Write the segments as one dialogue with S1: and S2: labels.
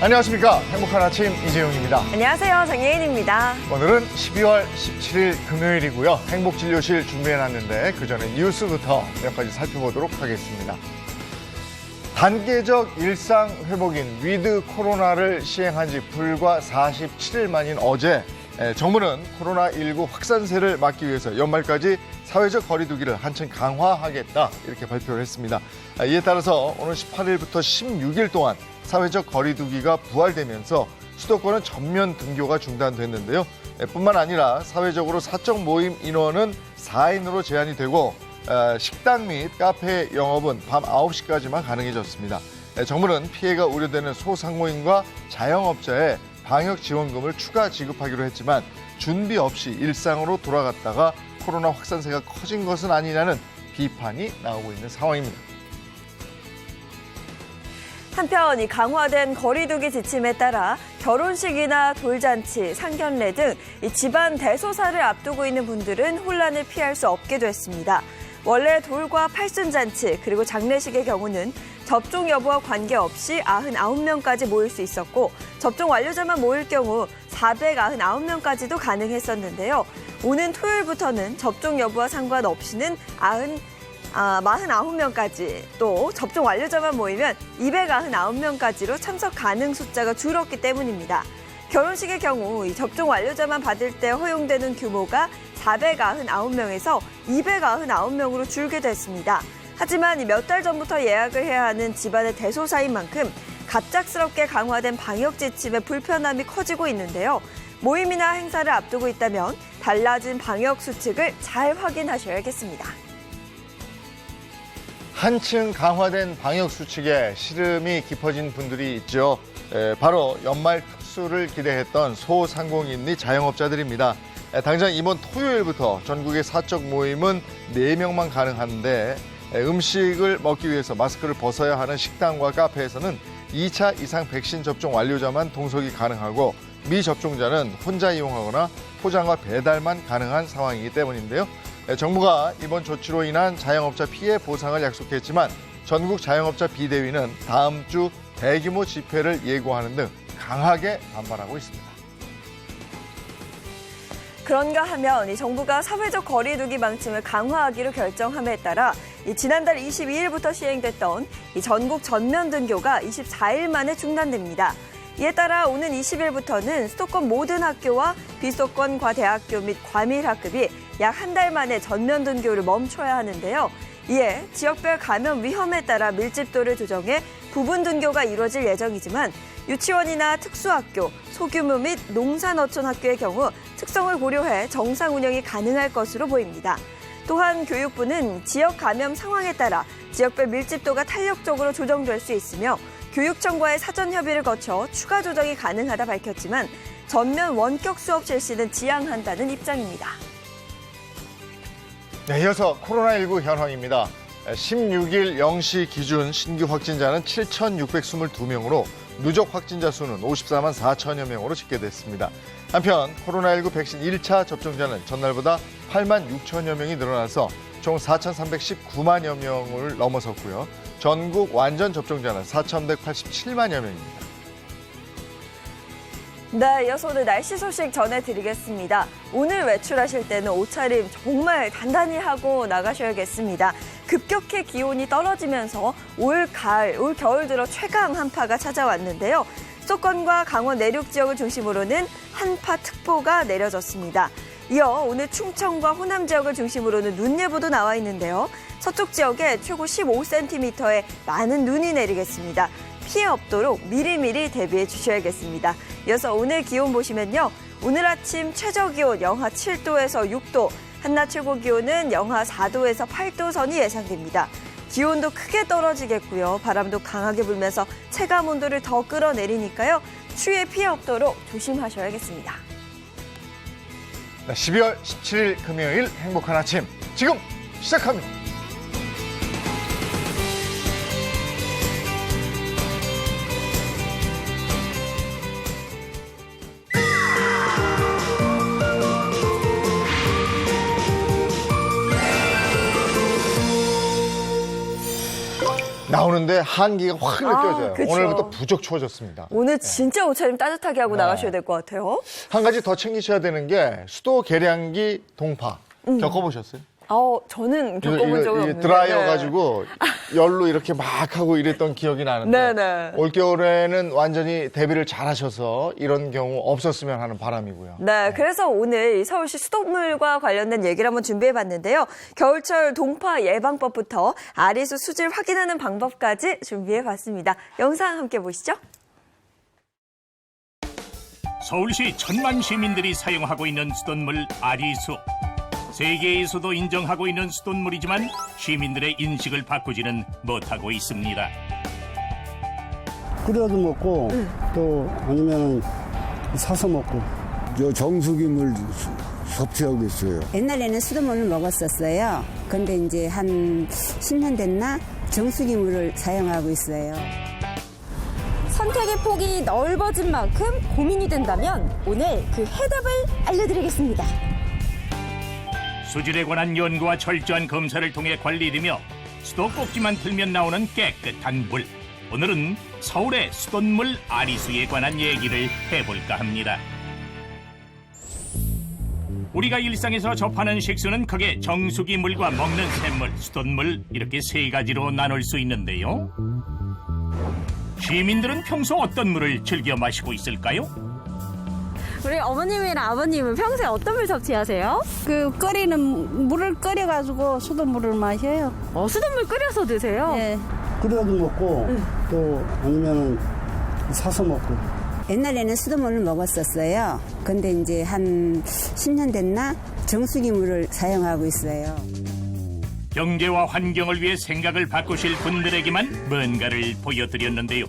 S1: 안녕하십니까. 행복한 아침 이재용입니다.
S2: 안녕하세요. 정예인입니다.
S1: 오늘은 12월 17일 금요일이고요. 행복진료실 준비해놨는데 그 전에 뉴스부터 몇 가지 살펴보도록 하겠습니다. 단계적 일상 회복인 위드 코로나를 시행한 지 불과 47일 만인 어제 정부는 코로나19 확산세를 막기 위해서 연말까지 사회적 거리두기를 한층 강화하겠다 이렇게 발표를 했습니다. 이에 따라서 오늘 18일부터 16일 동안 사회적 거리두기가 부활되면서 수도권은 전면 등교가 중단됐는데요. 뿐만 아니라 사회적으로 사적 모임 인원은 4인으로 제한이 되고 식당 및 카페 영업은 밤 9시까지만 가능해졌습니다. 정부는 피해가 우려되는 소상공인과 자영업자에 방역지원금을 추가 지급하기로 했지만 준비 없이 일상으로 돌아갔다가 코로나 확산세가 커진 것은 아니냐는 비판이 나오고 있는 상황입니다.
S2: 한편 이 강화된 거리두기 지침에 따라 결혼식이나 돌잔치, 상견례 등 이 집안 대소사를 앞두고 있는 분들은 혼란을 피할 수 없게 됐습니다. 원래 돌과 팔순잔치 그리고 장례식의 경우는 접종 여부와 관계없이 99명까지 모일 수 있었고 접종 완료자만 모일 경우 499명까지도 가능했었는데요. 오는 토요일부터는 접종 여부와 상관없이는 49명까지 또 접종 완료자만 모이면 299명까지로 참석 가능 숫자가 줄었기 때문입니다. 결혼식의 경우 이 접종 완료자만 받을 때 허용되는 규모가 499명에서 299명으로 줄게 됐습니다. 하지만 몇 달 전부터 예약을 해야 하는 집안의 대소사인 만큼 갑작스럽게 강화된 방역 지침의 불편함이 커지고 있는데요. 모임이나 행사를 앞두고 있다면 달라진 방역 수칙을 잘 확인하셔야겠습니다.
S1: 한층 강화된 방역 수칙에 시름이 깊어진 분들이 있죠. 바로 연말 특수를 기대했던 소상공인 및 자영업자들입니다. 당장 이번 토요일부터 전국의 사적 모임은 4명만 가능한데 음식을 먹기 위해서 마스크를 벗어야 하는 식당과 카페에서는 2차 이상 백신 접종 완료자만 동석이 가능하고 미접종자는 혼자 이용하거나 포장과 배달만 가능한 상황이기 때문인데요. 정부가 이번 조치로 인한 자영업자 피해 보상을 약속했지만 전국 자영업자 비대위는 다음 주 대규모 집회를 예고하는 등 강하게 반발하고 있습니다.
S2: 그런가 하면 이 정부가 사회적 거리두기 방침을 강화하기로 결정함에 따라 지난달 22일부터 시행됐던 이 전국 전면 등교가 24일 만에 중단됩니다. 이에 따라 오는 20일부터는 수도권 모든 학교와 비수도권 과대학교 및 과밀학급이 약 한 달 만에 전면 등교를 멈춰야 하는데요. 이에 지역별 감염 위험에 따라 밀집도를 조정해 부분 등교가 이루어질 예정이지만 유치원이나 특수학교, 소규모 및 농산어촌학교의 경우 특성을 고려해 정상 운영이 가능할 것으로 보입니다. 또한 교육부는 지역 감염 상황에 따라 지역별 밀집도가 탄력적으로 조정될 수 있으며 교육청과의 사전 협의를 거쳐 추가 조정이 가능하다 밝혔지만 전면 원격 수업 실시는 지양한다는 입장입니다.
S1: 네, 이어서 코로나19 현황입니다. 16일 0시 기준 신규 확진자는 7,622명으로 누적 확진자 수는 54만 4천여 명으로 집계됐습니다. 한편 코로나19 백신 1차 접종자는 전날보다 8만 6천여 명이 늘어나서 총 4,319만여 명을 넘어섰고요. 전국 완전 접종자는 4,187만여 명입니다.
S2: 네, 이어서 오늘 날씨 소식 전해드리겠습니다. 오늘 외출하실 때는 옷차림 정말 단단히 하고 나가셔야겠습니다. 급격히 기온이 떨어지면서 올 겨울 들어 최강 한파가 찾아왔는데요. 수도권과 강원 내륙 지역을 중심으로는 한파특보가 내려졌습니다. 이어 오늘 충청과 호남 지역을 중심으로는 눈 예보도 나와 있는데요. 서쪽 지역에 최고 15cm의 많은 눈이 내리겠습니다. 피해 없도록 미리미리 대비해 주셔야겠습니다. 이어서 오늘 기온 보시면요. 오늘 아침 최저기온 영하 7도에서 6도, 한낮 최고기온은 영하 4도에서 8도 선이 예상됩니다. 기온도 크게 떨어지겠고요. 바람도 강하게 불면서 체감 온도를 더 끌어내리니까요. 추위에 피해 없도록 조심하셔야겠습니다.
S1: 12월 17일 금요일 행복한 아침 지금 시작합니다. 나오는데 한기가 확 느껴져요.
S2: 그쵸.
S1: 오늘부터 부쩍 추워졌습니다.
S2: 오늘 진짜 옷차림 따뜻하게 하고
S1: 네.
S2: 나가셔야 될 것 같아요.
S1: 한 가지 더 챙기셔야 되는 게 수도 계량기 동파. 겪어보셨어요?
S2: 저는 겪어본 적은 없는데.
S1: 드라이어 가지고 열로 이렇게 막 하고 이랬던 기억이 나는데
S2: 네네.
S1: 올겨울에는 완전히 대비를 잘 하셔서 이런 경우 없었으면 하는 바람이고요.
S2: 네, 그래서 오늘 이 서울시 수돗물과 관련된 얘기를 한번 준비해봤는데요. 겨울철 동파 예방법부터 아리수 수질 확인하는 방법까지 준비해봤습니다. 영상 함께 보시죠.
S3: 서울시 천만 시민들이 사용하고 있는 수돗물 아리수. 세계에서도 인정하고 있는 수돗물이지만 시민들의 인식을 바꾸지는 못하고 있습니다.
S4: 끓여도 먹고 또 아니면 사서 먹고.
S5: 저 정수기물 섭취하고 있어요.
S6: 옛날에는 수돗물을 먹었었어요. 근데 이제 한 10년 됐나 정수기물을 사용하고 있어요.
S7: 선택의 폭이 넓어진 만큼 고민이 된다면 오늘 그 해답을 알려드리겠습니다.
S3: 수질에 관한 연구와 철저한 검사를 통해 관리되며 수도꼭지만 틀면 나오는 깨끗한 물. 오늘은 서울의 수돗물 아리수에 관한 얘기를 해볼까 합니다. 우리가 일상에서 접하는 식수는 크게 정수기 물과 먹는 샘물, 수돗물 이렇게 세 가지로 나눌 수 있는데요. 시민들은 평소 어떤 물을 즐겨 마시고 있을까요?
S7: 우리 어머님이랑 아버님은 평소에 어떤 물 섭취하세요?
S8: 끓이는 물을 끓여가지고 수돗물을 마셔요.
S7: 수돗물 끓여서 드세요?
S8: 예.
S4: 끓여도 먹고 또 아니면 사서 먹고.
S6: 옛날에는 수돗물을 먹었었어요. 근데 이제 한 10년 됐나 정수기물을 사용하고 있어요.
S3: 경제와 환경을 위해 생각을 바꾸실 분들에게만 뭔가를 보여드렸는데요.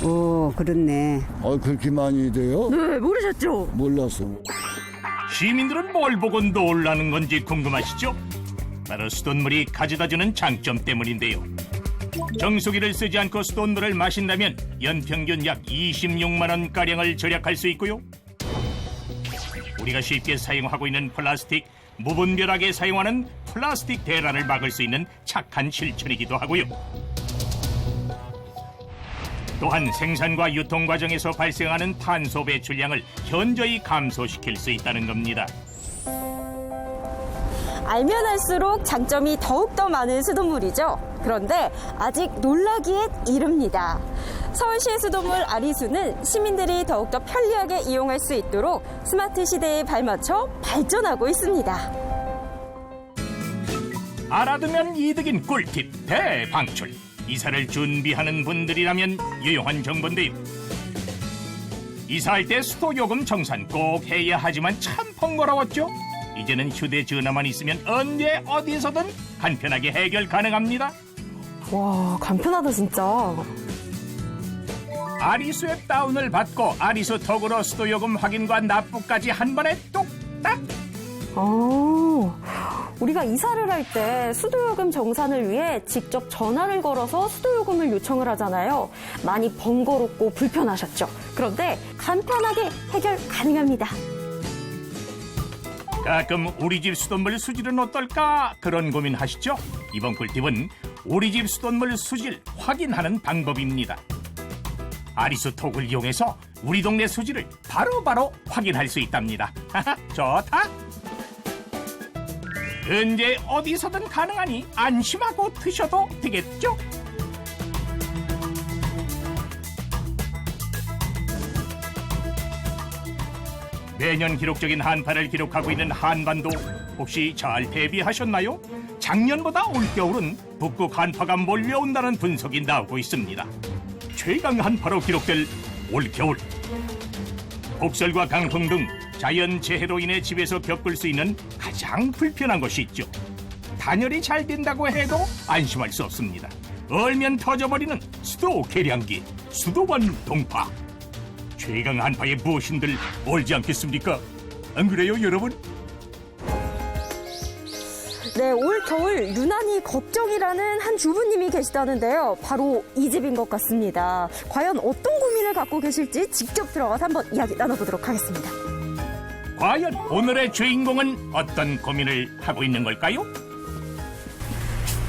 S6: 오, 그렇네.
S5: 그렇게 많이 돼요?
S7: 네, 모르셨죠?
S5: 몰랐어.
S3: 시민들은 뭘 보고 놀라는 건지 궁금하시죠? 바로 수돗물이 가져다주는 장점 때문인데요. 정수기를 쓰지 않고 수돗물을 마신다면 연평균 약 26만 원가량을 절약할 수 있고요. 우리가 쉽게 사용하고 있는 플라스틱, 무분별하게 사용하는 플라스틱 대란을 막을 수 있는 착한 실천이기도 하고요. 또한 생산과 유통 과정에서 발생하는 탄소 배출량을 현저히 감소시킬 수 있다는 겁니다.
S7: 알면 알수록 장점이 더욱더 많은 수돗물이죠. 그런데 아직 놀라기엔 이릅니다. 서울시의 수돗물 아리수는 시민들이 더욱더 편리하게 이용할 수 있도록 스마트 시대에 발맞춰 발전하고 있습니다.
S3: 알아두면 이득인 꿀팁 대방출. 이사를 준비하는 분들이라면 유용한 정보인데요. 이사할 때 수도요금 정산 꼭 해야 하지만 참 번거로웠죠. 이제는 휴대전화만 있으면 언제 어디서든 간편하게 해결 가능합니다.
S7: 와, 간편하다 진짜.
S3: 아리수 앱 다운을 받고 아리수 톡으로 수도요금 확인과 납부까지 한 번에 뚝딱.
S7: 우리가 이사를 할 때 수도요금 정산을 위해 직접 전화를 걸어서 수도요금을 요청을 하잖아요. 많이 번거롭고 불편하셨죠? 그런데 간편하게 해결 가능합니다.
S3: 가끔 우리 집 수돗물 수질은 어떨까 그런 고민하시죠? 이번 꿀팁은 우리 집 수돗물 수질 확인하는 방법입니다. 아리수 톡을 이용해서 우리 동네 수질을 바로바로 확인할 수 있답니다. 좋다. 언제 어디서든 가능하니 안심하고 드셔도 되겠죠? 매년 기록적인 한파를 기록하고 있는 한반도 혹시 잘 대비하셨나요? 작년보다 올겨울은 북극 한파가 몰려온다는 분석이 나오고 있습니다. 최강 한파로 기록될 올겨울. 폭설과 강풍 등 자연재해로 인해 집에서 겪을 수 있는 가장 불편한 것이 있죠. 단열이 잘 된다고 해도 안심할 수 없습니다. 얼면 터져버리는 수도 계량기, 수도관 동파. 최강 한파의 무엇인들 멀지 않겠습니까? 안 그래요, 여러분?
S7: 네, 올 겨울 유난히 걱정이라는 한 주부님이 계시다는데요. 바로 이 집인 것 같습니다. 과연 어떤 고민을 갖고 계실지 직접 들어가서 한번 이야기 나눠보도록 하겠습니다.
S3: 과연 오늘의 주인공은 어떤 고민을 하고 있는 걸까요?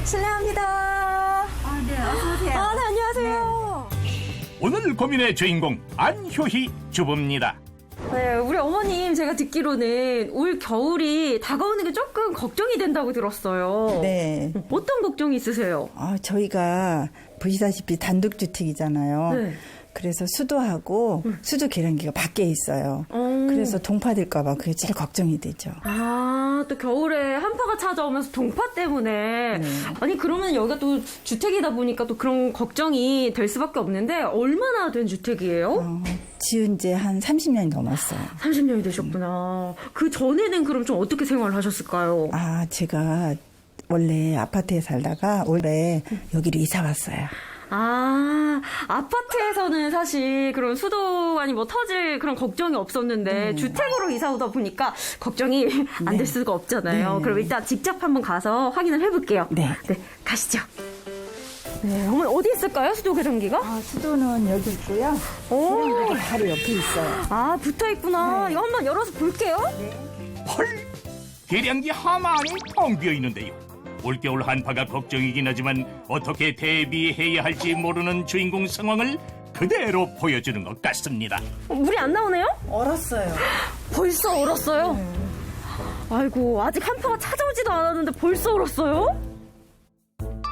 S7: 실례합니다.
S8: 네,
S7: 아, 네, 안녕하세요.
S3: 오늘 고민의 주인공 안효희 주부입니다.
S7: 네, 우리 어머님 제가 듣기로는 올 겨울이 다가오는 게 조금 걱정이 된다고 들었어요.
S9: 네.
S7: 어떤 걱정이 있으세요?
S9: 저희가 보시다시피 단독주택이잖아요.
S7: 네.
S9: 그래서 수도하고 수도 계량기가 밖에 있어요. 그래서 동파될까봐 그게 제일 걱정이 되죠.
S7: 아, 또 겨울에 한파가 찾아오면서 동파 때문에. 아니, 그러면 여기가 또 주택이다 보니까 또 그런 걱정이 될 수밖에 없는데, 얼마나 된 주택이에요?
S9: 지은 지 한 30년이 넘었어요.
S7: 30년이 되셨구나. 그 전에는 그럼 좀 어떻게 생활을 하셨을까요?
S9: 제가 원래 아파트에 살다가 올해 여기로 이사 왔어요.
S7: 아, 아파트에서는 사실 그런 수도관이 뭐 터질 그런 걱정이 없었는데 주택으로 이사 오다 보니까 걱정이 안 될 수가 없잖아요.
S9: 네.
S7: 그럼 일단 직접 한번 가서 확인을 해볼게요.
S9: 네.
S7: 가시죠. 네, 어머니 어디 있을까요? 수도 계량기가?
S9: 수도는 여기 있고요. 계량기가 바로 옆에 있어요.
S7: 아, 붙어 있구나. 이거 한번 열어서 볼게요.
S3: 헐! 계량기 하만이 텅 비어 있는데요. 올겨울 한파가 걱정이긴 하지만 어떻게 대비해야 할지 모르는 주인공 상황을 그대로 보여주는 것 같습니다.
S7: 물이 안 나오네요?
S9: 얼었어요.
S7: 벌써 얼었어요? 아이고, 아직 한파가 찾아오지도 않았는데 벌써 얼었어요?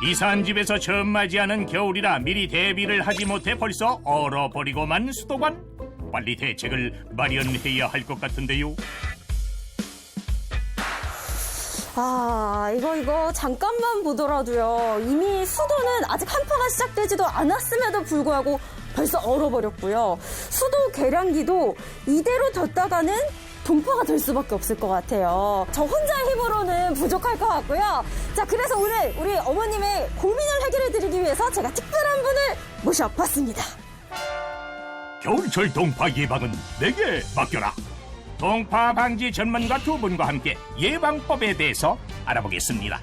S3: 이사한 집에서 처음 맞이하는 겨울이라 미리 대비를 하지 못해 벌써 얼어버리고만 수도관. 빨리 대책을 마련해야 할 것 같은데요.
S7: 아, 이거 잠깐만 보더라도요. 이미 수도는 아직 한파가 시작되지도 않았음에도 불구하고 벌써 얼어버렸고요. 수도 계량기도 이대로 뒀다가는 동파가 될 수밖에 없을 것 같아요. 저 혼자의 힘으로는 부족할 것 같고요. 자, 그래서 오늘 우리 어머님의 고민을 해결해드리기 위해서 제가 특별한 분을 모셔봤습니다.
S3: 겨울철 동파 예방은 내게 맡겨라. 동파 방지 전문가 두 분과 함께 예방법에 대해서 알아보겠습니다.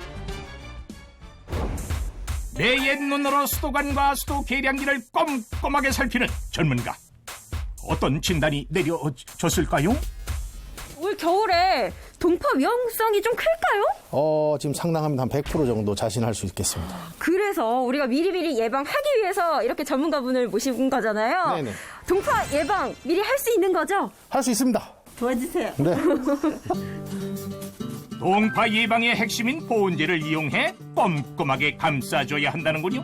S3: 내 옛눈으로 수도관과 수도 계량기를 꼼꼼하게 살피는 전문가. 어떤 진단이 내려졌을까요?
S7: 올 겨울에 동파 위험성이 좀 클까요?
S10: 지금 상당합니다. 한 100% 정도 자신할 수 있겠습니다.
S7: 그래서 우리가 미리미리 예방하기 위해서 이렇게 전문가분을 모신 거잖아요.
S10: 네네.
S7: 동파 예방 미리 할 수 있는 거죠?
S10: 할 수 있습니다.
S9: 도와주세요.
S10: 네.
S3: 동파 예방의 핵심인 보온재를 이용해 꼼꼼하게 감싸줘야 한다는군요.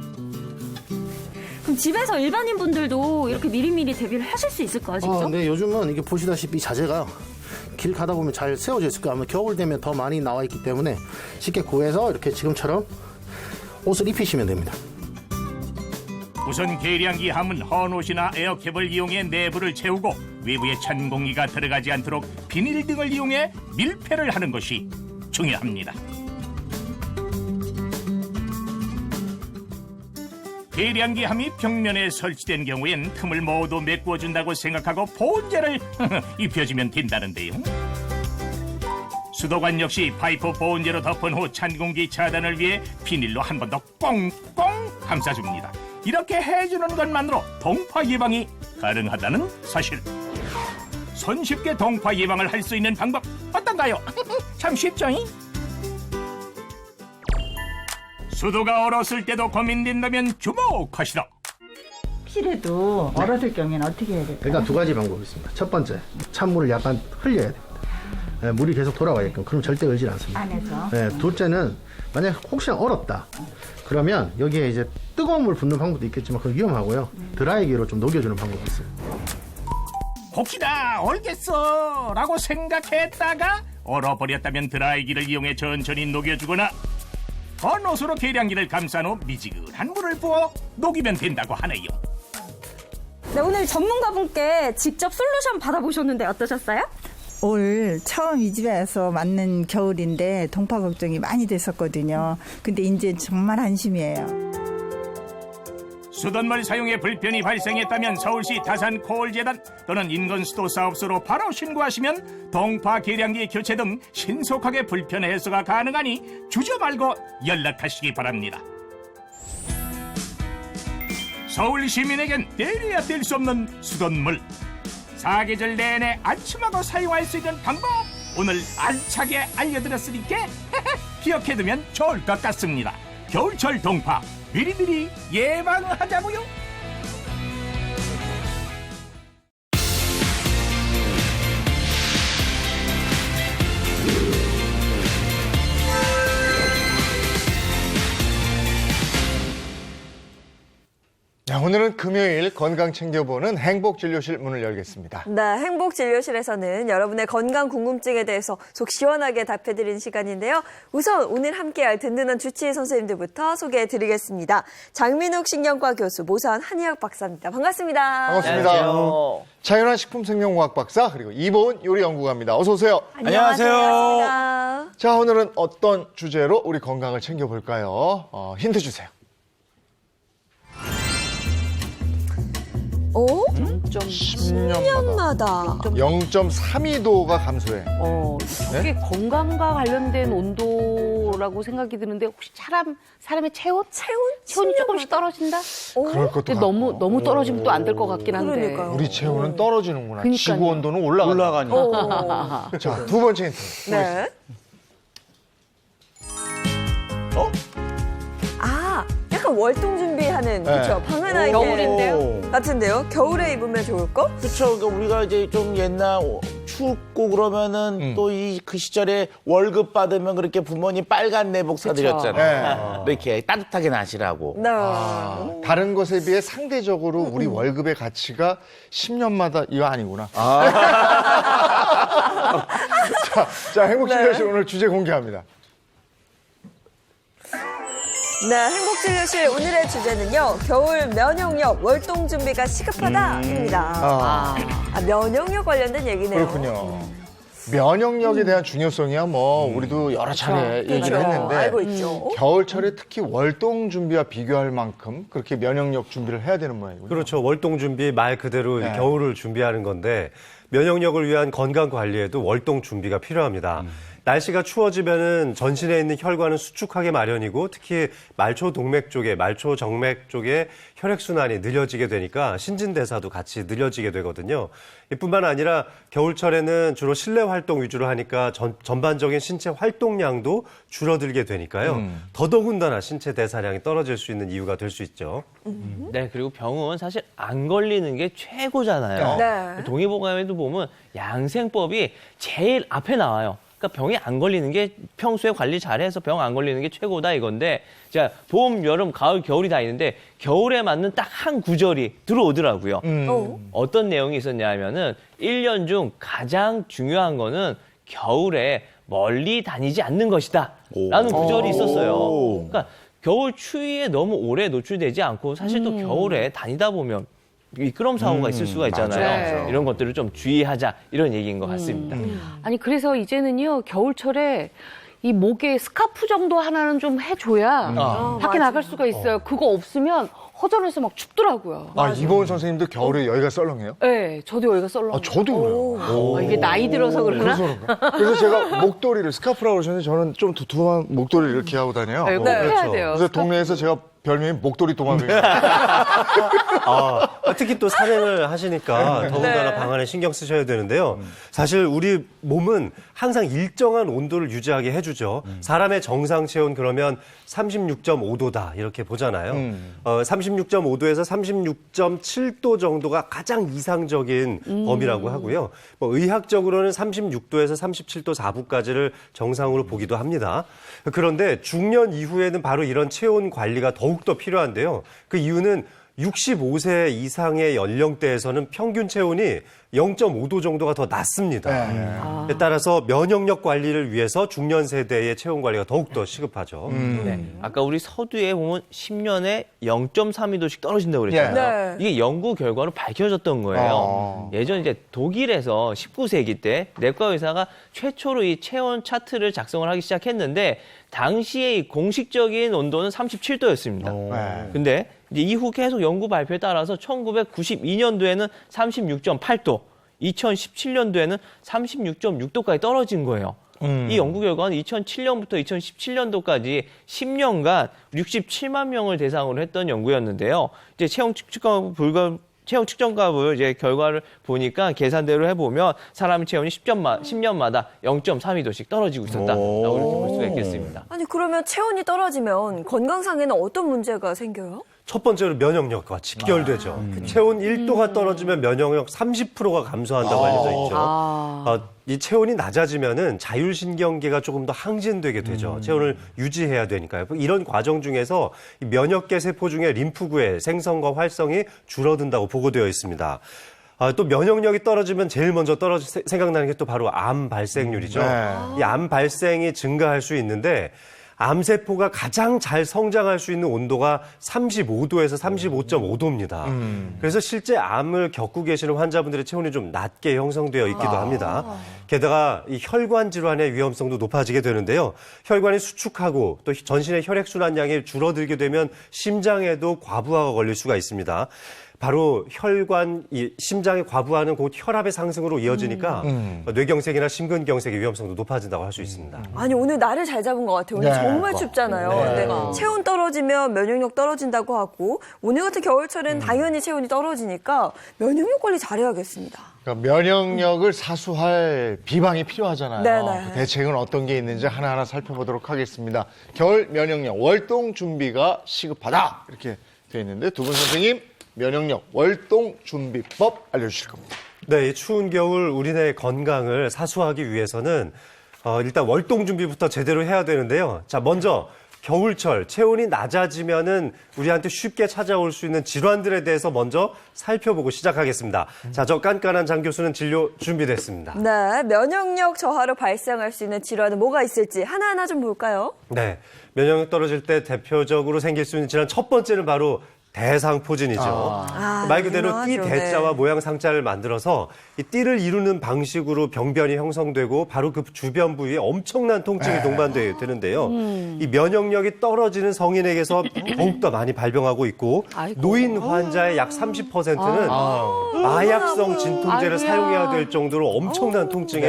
S7: 그럼 집에서 일반인 분들도 이렇게 미리미리 대비를 하실 수 있을까요, 직접?
S10: 네, 요즘은 이게 보시다시피 자재가 길 가다 보면 잘 세워져 있을 거예요. 아마 겨울 되면 더 많이 나와 있기 때문에 쉽게 구해서 이렇게 지금처럼 옷을 입히시면 됩니다.
S3: 우선 계량기 함은 헌옷이나 에어캡을 이용해 내부를 채우고 외부에 찬 공기가 들어가지 않도록 비닐 등을 이용해 밀폐를 하는 것이 중요합니다. 계량기 함이 벽면에 설치된 경우엔 틈을 모두 메꾸어준다고 생각하고 보온재를 입혀주면 된다는데요. 수도관 역시 파이프 보온재로 덮은 후 찬 공기 차단을 위해 비닐로 한 번 더 꽁꽁 감싸줍니다. 이렇게 해주는 것만으로 동파 예방이 가능하다는 사실. 손쉽게 동파 예방을 할 수 있는 방법 어떤가요? 참 쉽죠? 수도가 얼었을 때도 고민된다면 주목하시라.
S9: 필요도 얼었을 경우에는 어떻게 해야 될까요?
S10: 일단 두 가지 방법이 있습니다. 첫 번째, 찬물을 약간 흘려야 됩니다. 네, 물이 계속 돌아가게끔. 그럼 절대 얼질 않습니다.
S9: 안에서.
S10: 네, 둘째는 만약 혹시나 얼었다. 그러면 여기에 이제 뜨거운 물 붓는 방법도 있겠지만 그건 위험하고요. 드라이기로 좀 녹여주는 방법이 있어요.
S3: 혹시나 얼겠어 라고 생각했다가 얼어버렸다면 드라이기를 이용해 천천히 녹여주거나 헌옷으로 계량기를 감싼 후 미지근한 물을 부어 녹이면 된다고 하네요.
S7: 네, 오늘 전문가분께 직접 솔루션 받아보셨는데 어떠셨어요?
S9: 올 처음 이 집에 와서 맞는 겨울인데 동파 걱정이 많이 됐었거든요. 근데 이제 정말 안심이에요.
S3: 수돗물 사용에 불편이 발생했다면 서울시 다산코올재단 또는 인건수도사업소로 바로 신고하시면 동파 계량기 교체 등 신속하게 불편 해소가 가능하니 주저 말고 연락하시기 바랍니다. 서울 시민에겐 떼려야 뗄 수 없는 수돗물. 사계절 내내 안심하고 사용할 수 있는 방법 오늘 알차게 알려드렸으니까 기억해두면 좋을 것 같습니다. 겨울철 동파 미리미리 예방하자고요.
S1: 자, 오늘은 금요일 건강 챙겨보는 행복진료실 문을 열겠습니다.
S2: 네, 행복진료실에서는 여러분의 건강 궁금증에 대해서 속 시원하게 답해드리는 시간인데요. 우선 오늘 함께할 든든한 주치의 선생님들부터 소개해드리겠습니다. 장민욱 신경과 교수, 모산 한의학 박사입니다. 반갑습니다.
S1: 반갑습니다.
S11: 안녕하세요.
S1: 차윤환 식품생명과학 박사, 그리고 이보은 요리연구가입니다. 어서 오세요.
S11: 안녕하세요.
S2: 반갑습니다.
S1: 자, 오늘은 어떤 주제로 우리 건강을 챙겨볼까요? 힌트 주세요.
S2: 오?
S1: 10년마다 0.32도가 감소해.
S11: 저게 건강과 관련된 온도라고 생각이 드는데 혹시 사람의 체온이 조금씩 떨어진다?
S1: 그럴 것도
S11: 근데
S1: 같고.
S11: 너무 떨어지면 또 안 될 것 같긴 한데.
S2: 그러니까요.
S1: 우리 체온은 떨어지는구나.
S11: 그러니까요.
S1: 지구 온도는 올라가니까.
S2: 오.
S1: 자, 두 번째 힌트.
S2: 네. 아, 약간 월동 준비하는
S1: 네.
S2: 그렇죠. 방한아이
S11: 겨울인데요?
S2: 같은데요. 겨울에 입으면 좋을 거?
S12: 그렇죠. 그러니까 우리가 이제 좀 옛날 춥고 그러면은 또 그 시절에 월급 받으면 그렇게 부모님 빨간 내복 사드렸잖아요. 이렇게 따뜻하게 나시라고.
S2: 네.
S1: 다른 것에 비해 상대적으로 우리 월급의 가치가 10년마다 이거 아니구나. 자, 행복진료실 오늘 주제 공개합니다.
S2: 네, 행복진료실 오늘의 주제는요. 겨울 면역력 월동 준비가 시급하다입니다. 면역력 관련된 얘기네요.
S1: 그렇군요. 면역력에 대한 중요성이야 우리도 여러 차례 얘기를 했는데
S2: 알고 있죠.
S1: 겨울철에 특히 월동 준비와 비교할 만큼 그렇게 면역력 준비를 해야 되는 모양이군요.
S13: 그렇죠. 월동 준비 말 그대로
S1: 네.
S13: 겨울을 준비하는 건데 면역력을 위한 건강 관리에도 월동 준비가 필요합니다. 날씨가 추워지면은 전신에 있는 혈관은 수축하기 마련이고 특히 말초 동맥 쪽에 말초 정맥 쪽에 혈액 순환이 느려지게 되니까 신진대사도 같이 느려지게 되거든요. 이뿐만 아니라 겨울철에는 주로 실내 활동 위주로 하니까 전반적인 신체 활동량도 줄어들게 되니까요. 더더군다나 신체 대사량이 떨어질 수 있는 이유가 될 수 있죠.
S14: 네, 그리고 병은 사실 안 걸리는 게 최고잖아요.
S2: 네.
S14: 동의보감에도 보면 양생법이 제일 앞에 나와요. 그러니까 병이 안 걸리는 게 평소에 관리 잘해서 병 안 걸리는 게 최고다 이건데 자 봄, 여름, 가을, 겨울이 다 있는데 겨울에 맞는 딱 한 구절이 들어오더라고요. 어떤 내용이 있었냐 하면은 1년 중 가장 중요한 거는 겨울에 멀리 다니지 않는 것이다 라는 구절이 있었어요. 그러니까 겨울 추위에 너무 오래 노출되지 않고 사실 또 겨울에 다니다 보면 미끄럼 사고가 있을 수가 있잖아요.
S11: 맞아요.
S14: 이런 것들을 좀 주의하자 이런 얘기인 것 같습니다.
S11: 아니 그래서 이제는요 겨울철에 이 목에 스카프 정도 하나는 좀 해줘야 밖에
S2: 맞아.
S11: 나갈 수가 있어요. 그거 없으면 허전해서 막 춥더라고요.
S1: 이보은 선생님도 겨울에 여기가 썰렁해요?
S11: 네, 저도 여기가 썰렁해요.
S1: 저도 그래요.
S11: 이게 나이 들어서 그러나?
S1: 그래서 제가 목도리를 스카프라고 그러셨는데 저는 좀 두툼한 목도리를 이렇게 하고 다녀요.
S11: 네, 꼭 해야 돼요.
S1: 그래서 동네에서 제가 별명이 목도리 동안이에요.
S13: 특히 또 산행을 하시니까 더군다나 방안에 신경 쓰셔야 되는데요. 사실 우리 몸은 항상 일정한 온도를 유지하게 해주죠. 사람의 정상 체온 그러면 36.5도다 이렇게 보잖아요. 36.5도에서 36.7도 정도가 가장 이상적인 범위라고 하고요. 의학적으로는 36도에서 37도 4부까지를 정상으로 보기도 합니다. 그런데 중년 이후에는 바로 이런 체온 관리가 더욱더 필요한데요. 그 이유는 65세 이상의 연령대에서는 평균 체온이 0.5도 정도가 더 낮습니다. 따라서 면역력 관리를 위해서 중년 세대의 체온 관리가 더욱더 시급하죠.
S14: 네. 아까 우리 서두에 보면 10년에 0.32도씩 떨어진다고 그랬잖아요.
S2: 네.
S14: 이게 연구 결과로 밝혀졌던 거예요. 예전 이제 독일에서 19세기 때 내과 의사가 최초로 이 체온 차트를 작성을 하기 시작했는데 당시에 이 공식적인 온도는 37도였습니다. 근데 이제 이후 계속 연구 발표에 따라서 1992년도에는 36.8도, 2017년도에는 36.6도까지 떨어진 거예요. 이 연구 결과는 2007년부터 2017년도까지 10년간 67만 명을 대상으로 했던 연구였는데요. 이제 체온 측정하고 체온 측정값을 이제 결과를 보니까 계산대로 해보면 사람 체온이 10년마다 0.32도씩 떨어지고 있었다라고 이렇게 볼 수가 있겠습니다.
S2: 아니 그러면 체온이 떨어지면 건강상에는 어떤 문제가 생겨요?
S13: 첫 번째로 면역력과 직결되죠. 체온 1도가 떨어지면 면역력 30%가 감소한다고 알려져 있죠. 이 체온이 낮아지면은 자율신경계가 조금 더 항진되게 되죠. 체온을 유지해야 되니까요. 이런 과정 중에서 이 면역계 세포 중에 림프구의 생성과 활성이 줄어든다고 보고되어 있습니다. 또 면역력이 떨어지면 제일 먼저 생각나는 게 또 바로 암 발생률이죠. 이 암 발생이 증가할 수 있는데 암세포가 가장 잘 성장할 수 있는 온도가 35도에서 35.5도입니다. 그래서 실제 암을 겪고 계시는 환자분들의 체온이 좀 낮게 형성되어 있기도 합니다. 게다가 이 혈관 질환의 위험성도 높아지게 되는데요. 혈관이 수축하고 또 전신의 혈액순환량이 줄어들게 되면 심장에도 과부하가 걸릴 수가 있습니다. 바로 혈관, 이 심장의 과부하는 곧 혈압의 상승으로 이어지니까 뇌경색이나 심근경색의 위험성도 높아진다고 할 수 있습니다.
S2: 아니 오늘 날을 잘 잡은 것 같아요. 오늘 정말 춥잖아요. 근데 체온 떨어지면 면역력 떨어진다고 하고 오늘 같은 겨울철엔 당연히 체온이 떨어지니까 면역력 관리 잘해야겠습니다.
S1: 그러니까 면역력을 사수할 비방이 필요하잖아요.
S2: 네네.
S1: 그 대책은 어떤 게 있는지 하나하나 살펴보도록 하겠습니다. 겨울 면역력 월동 준비가 시급하다 이렇게 되어 있는데 두 분 선생님 면역력 월동 준비법 알려주실 겁니다.
S13: 네, 이 추운 겨울 우리네 건강을 사수하기 위해서는 일단 월동 준비부터 제대로 해야 되는데요. 자, 먼저 겨울철 체온이 낮아지면은 우리한테 쉽게 찾아올 수 있는 질환들에 대해서 먼저 살펴보고 시작하겠습니다. 자, 저 깐깐한 장 교수는 진료 준비됐습니다.
S2: 네, 면역력 저하로 발생할 수 있는 질환은 뭐가 있을지 하나하나 좀 볼까요?
S13: 네, 면역력 떨어질 때 대표적으로 생길 수 있는 질환 첫 번째는 바로 대상포진이죠. 말 그대로 띠 대자와 모양 상자를 만들어서 이 띠를 이루는 방식으로 병변이 형성되고 바로 그 주변 부위에 엄청난 통증이 동반되는데요. 이 면역력이 떨어지는 성인에게서 더욱더 많이 발병하고 있고 노인 환자의 약 30%는 마약성 진통제를 사용해야 될 정도로 엄청난 통증에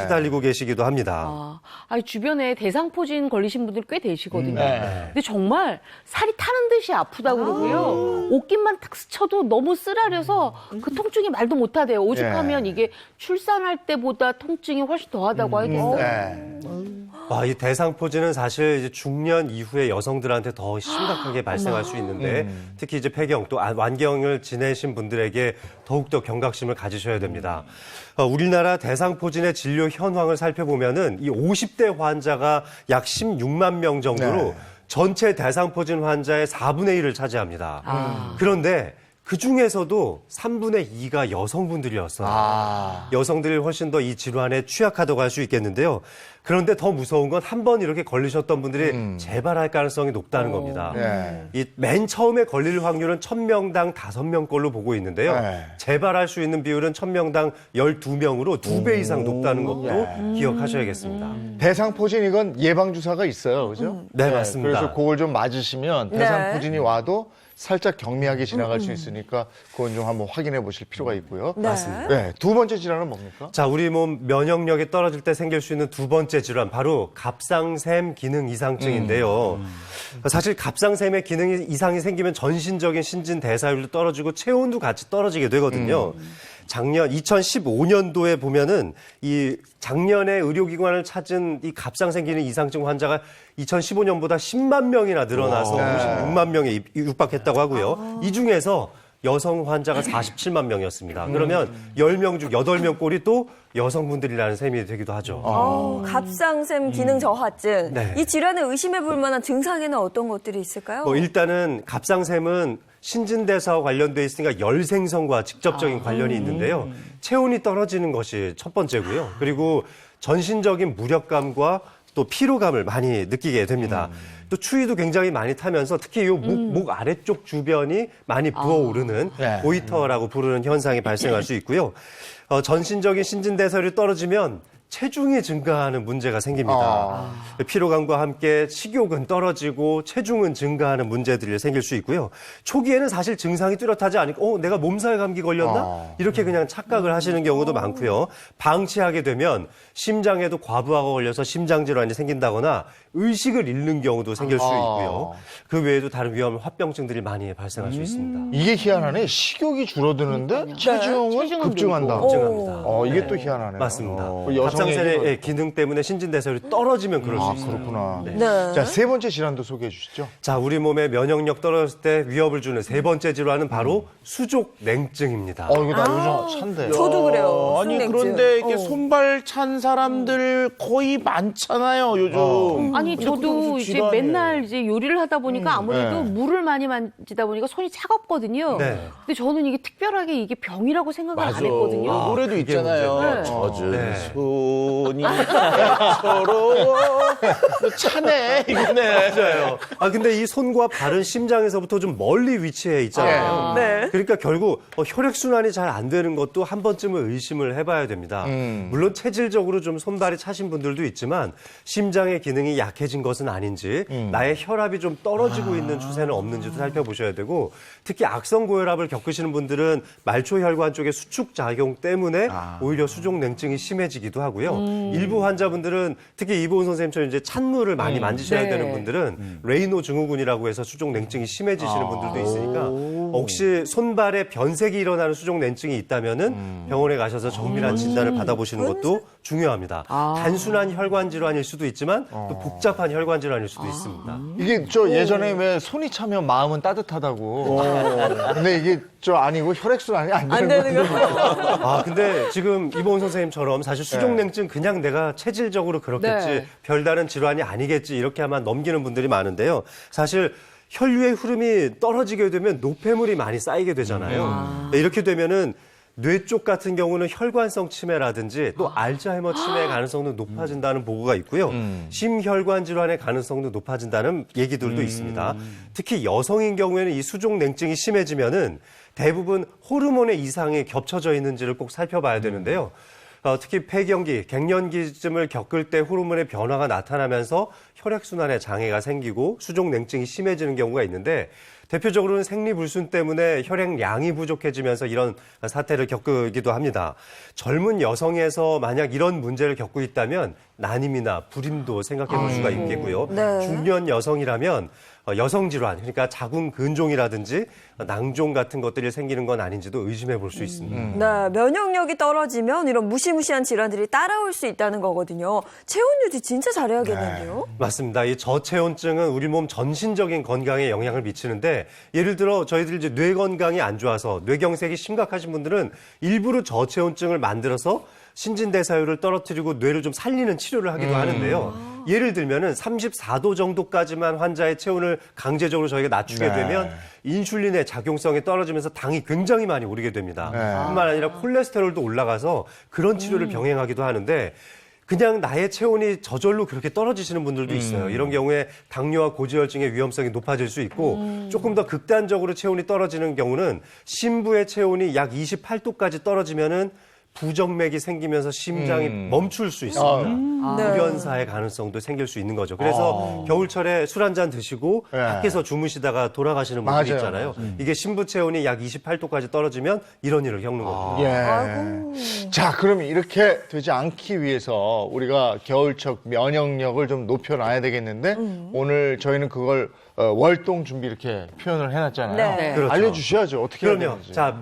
S13: 시달리고 계시기도 합니다.
S11: 아니, 주변에 대상포진 걸리신 분들 꽤 되시거든요. 근데 정말 살이 타는 듯이 아프다고 그러고요. 옷깃만 탁 스쳐도 너무 쓰라려서 그 통증이 말도 못하대요. 오죽하면 이게 출산할 때보다 통증이 훨씬 더하다고 하겠어요.
S13: 와, 이 대상포진은 사실 이제 중년 이후에 여성들한테 더 심각하게 발생할 수 있는데 특히 이제 폐경 또 완경을 지내신 분들에게 더욱더 경각심을 가지셔야 됩니다. 우리나라 대상포진의 진료 현황을 살펴보면은 이 50대 환자가 약 16만 명 정도로 전체 대상포진 환자의 4분의 1을 차지합니다. 그런데 그 중에서도 3분의 2가 여성분들이었어요. 여성들이 훨씬 더 이 질환에 취약하다고 할 수 있겠는데요. 그런데 더 무서운 건 한 번 이렇게 걸리셨던 분들이 재발할 가능성이 높다는 겁니다. 이 맨 처음에 걸릴 확률은 1000명당 5명 걸로 보고 있는데요. 재발할 수 있는 비율은 1000명당 12명으로 2배 이상 높다는 것도 기억하셔야겠습니다.
S1: 대상포진 이건 예방주사가 있어요. 그죠?
S13: 네, 맞습니다.
S1: 그래서 그걸 좀 맞으시면 대상포진이 와도 살짝 경미하게 지나갈 수 있으니까 그건 좀 한번 확인해 보실 필요가 있고요.
S13: 맞습니다.
S1: 네, 두 번째 질환은 뭡니까?
S13: 자, 우리 몸 면역력이 떨어질 때 생길 수 있는 두 번째 질환, 바로 갑상샘 기능 이상증인데요. 사실 갑상샘의 기능 이상이 생기면 전신적인 신진 대사율도 떨어지고 체온도 같이 떨어지게 되거든요. 작년 2015년도에 보면은 이 작년에 의료기관을 찾은 이 갑상샘 기능 이상증 환자가 2015년보다 10만 명이나 늘어나서 56만 명에 육박했다고 하고요. 이 중에서 여성 환자가 47만 명이었습니다. 그러면 10명 중 8명 꼴이 또 여성분들이라는 셈이 되기도 하죠.
S2: 갑상샘 기능 저하증. 이 질환을 의심해 볼 만한 증상에는 어떤 것들이 있을까요?
S13: 일단은 갑상샘은 신진대사와 관련돼 있으니까 열 생성과 직접적인 관련이 있는데요. 체온이 떨어지는 것이 첫 번째고요. 그리고 전신적인 무력감과 또 피로감을 많이 느끼게 됩니다. 또 추위도 굉장히 많이 타면서 특히 이 목 아래쪽 주변이 많이 부어오르는 고이터라고 부르는 현상이 발생할 수 있고요. 전신적인 신진대사율이 떨어지면 체중이 증가하는 문제가 생깁니다. 피로감과 함께 식욕은 떨어지고 체중은 증가하는 문제들이 생길 수 있고요. 초기에는 사실 증상이 뚜렷하지 않으니까 내가 몸살 감기 걸렸나? 이렇게 그냥 착각을 하시는 경우도 많고요. 방치하게 되면 심장에도 과부하가 걸려서 심장질환이 생긴다거나 의식을 잃는 경우도 생길 수 있고요. 그 외에도 다른 위험 화병증들이 많이 발생할 수 있습니다.
S1: 이게 희한하네. 식욕이 줄어드는데 체중은 급증한다.
S13: 급증합니다.
S1: 이게 또 희한하네요.
S13: 맞습니다.
S1: 여성의
S13: 갑상선의 기능 때문에 신진대사율이 떨어지면 그럴 수 있습니다.
S1: 그렇구나.
S2: 네.
S1: 자, 세 번째 질환도 소개해 주시죠.
S13: 자, 우리 몸의 면역력 떨어질 때 위협을 주는 세 번째 질환은 바로 수족냉증입니다.
S1: 이거 나 요즘 찬데.
S2: 저도 그래요.
S12: 아니
S2: 수족냉증.
S12: 그런데 이렇게 손발 찬 사람들 거의 많잖아요 요즘.
S11: 아니 저도 이제
S12: 질환이에요.
S11: 맨날 이제 요리를 하다 보니까 아무래도
S1: 네.
S11: 물을 많이 만지다 보니까 손이 차갑거든요.
S13: 네.
S11: 근데 저는 이게 특별하게 이게 병이라고 생각을 안 했거든요.
S12: 노래도 있잖아요.
S11: 네.
S12: 젖은
S13: 네.
S12: 손이 서러워. 차네 이거네.
S13: 맞아요. 근데 이 손과 발은 심장에서부터 좀 멀리 위치해 있잖아요.
S2: 네.
S13: 그러니까 결국 혈액순환이 잘 안 되는 것도 한 번쯤은 의심을 해봐야 됩니다. 물론 체질적으로 좀 손발이 차신 분들도 있지만 심장의 기능이 약해진 것은 아닌지 나의 혈압이 좀 떨어지고 있는 추세는 없는지도 살펴보셔야 되고 특히 악성 고혈압을 겪으시는 분들은 말초혈관 쪽의 수축 작용 때문에 오히려 수족냉증이 심해지기도 하고요. 일부 환자분들은 특히 이보은 선생님처럼 이제 찬물을 많이 만지셔야 되는 분들은 레이노 증후군이라고 해서 수족냉증이 심해지시는 분들도 있으니까 혹시 손발에 변색이 일어나는 수족냉증이 있다면은 병원에 가셔서 정밀한 진단을 받아보시는 것도 중요합니다. 단순한 혈관 질환일 수도 있지만 또 복잡한 혈관 질환일 수도 있습니다.
S1: 이게 예전에 왜 손이 차면 마음은 따뜻하다고. 근데 이게 아니고 혈액순환이 안 되는 거.
S13: 근데 지금 이보은 선생님처럼 사실 수족냉증 그냥 내가 체질적으로 그렇겠지
S11: 네.
S13: 별다른 질환이 아니겠지 이렇게 아마 넘기는 분들이 많은데요. 사실 혈류의 흐름이 떨어지게 되면 노폐물이 많이 쌓이게 되잖아요. 이렇게 되면은 뇌 쪽 같은 경우는 혈관성 치매라든지 또 알츠하이머 치매의 가능성도 높아진다는 보고가 있고요. 심혈관 질환의 가능성도 높아진다는 얘기들도 있습니다. 특히 여성인 경우에는 이 수족냉증이 심해지면은 대부분 호르몬의 이상이 겹쳐져 있는지를 꼭 살펴봐야 되는데요. 특히 폐경기, 갱년기쯤을 겪을 때 호르몬의 변화가 나타나면서 혈액순환에 장애가 생기고 수족냉증이 심해지는 경우가 있는데 대표적으로는 생리불순 때문에 혈액량이 부족해지면서 이런 사태를 겪기도 합니다. 젊은 여성에서 만약 이런 문제를 겪고 있다면 난임이나 불임도 생각해 볼 수가 있겠고요.
S2: 네.
S13: 중년 여성이라면 여성 질환, 그러니까 자궁 근종이라든지 낭종 같은 것들이 생기는 건 아닌지도 의심해 볼 수 있습니다.
S2: 네, 면역력이 떨어지면 이런 무시무시한 질환들이 따라올 수 있다는 거거든요. 체온 유지 진짜 잘해야겠는데요?
S13: 맞습니다. 이 저체온증은 우리 몸 전신적인 건강에 영향을 미치는데 예를 들어 저희들이 이제 뇌 건강이 안 좋아서 뇌경색이 심각하신 분들은 일부러 저체온증을 만들어서 신진대사율을 떨어뜨리고 뇌를 좀 살리는 치료를 하기도 하는데요. 예를 들면은 34도 정도까지만 환자의 체온을 강제적으로 저희가 낮추게 되면 인슐린의 작용성이 떨어지면서 당이 굉장히 많이 오르게 됩니다. 뿐만 아니라 콜레스테롤도 올라가서 그런 치료를 병행하기도 하는데 그냥 나의 체온이 저절로 그렇게 떨어지시는 분들도 있어요. 이런 경우에 당뇨와 고지혈증의 위험성이 높아질 수 있고 조금 더 극단적으로 체온이 떨어지는 경우는 심부의 체온이 약 28도까지 떨어지면은 부정맥이 생기면서 심장이 멈출 수 있습니다. 흡연사의 가능성도 생길 수 있는 거죠. 그래서 겨울철에 술 한 잔 드시고 밖에서 주무시다가 돌아가시는 분들이 있잖아요. 이게 심부 체온이 약 28도까지 떨어지면 이런 일을 겪는 겁니다.
S1: 자, 그럼 이렇게 되지 않기 위해서 우리가 겨울철 면역력을 좀 높여놔야 되겠는데 오늘 저희는 그걸 월동 준비 이렇게 표현을 해놨잖아요.
S2: 네.
S13: 그렇죠.
S1: 알려주셔야죠. 어떻게 해야
S13: 그럼요.
S1: 되는지.
S13: 자,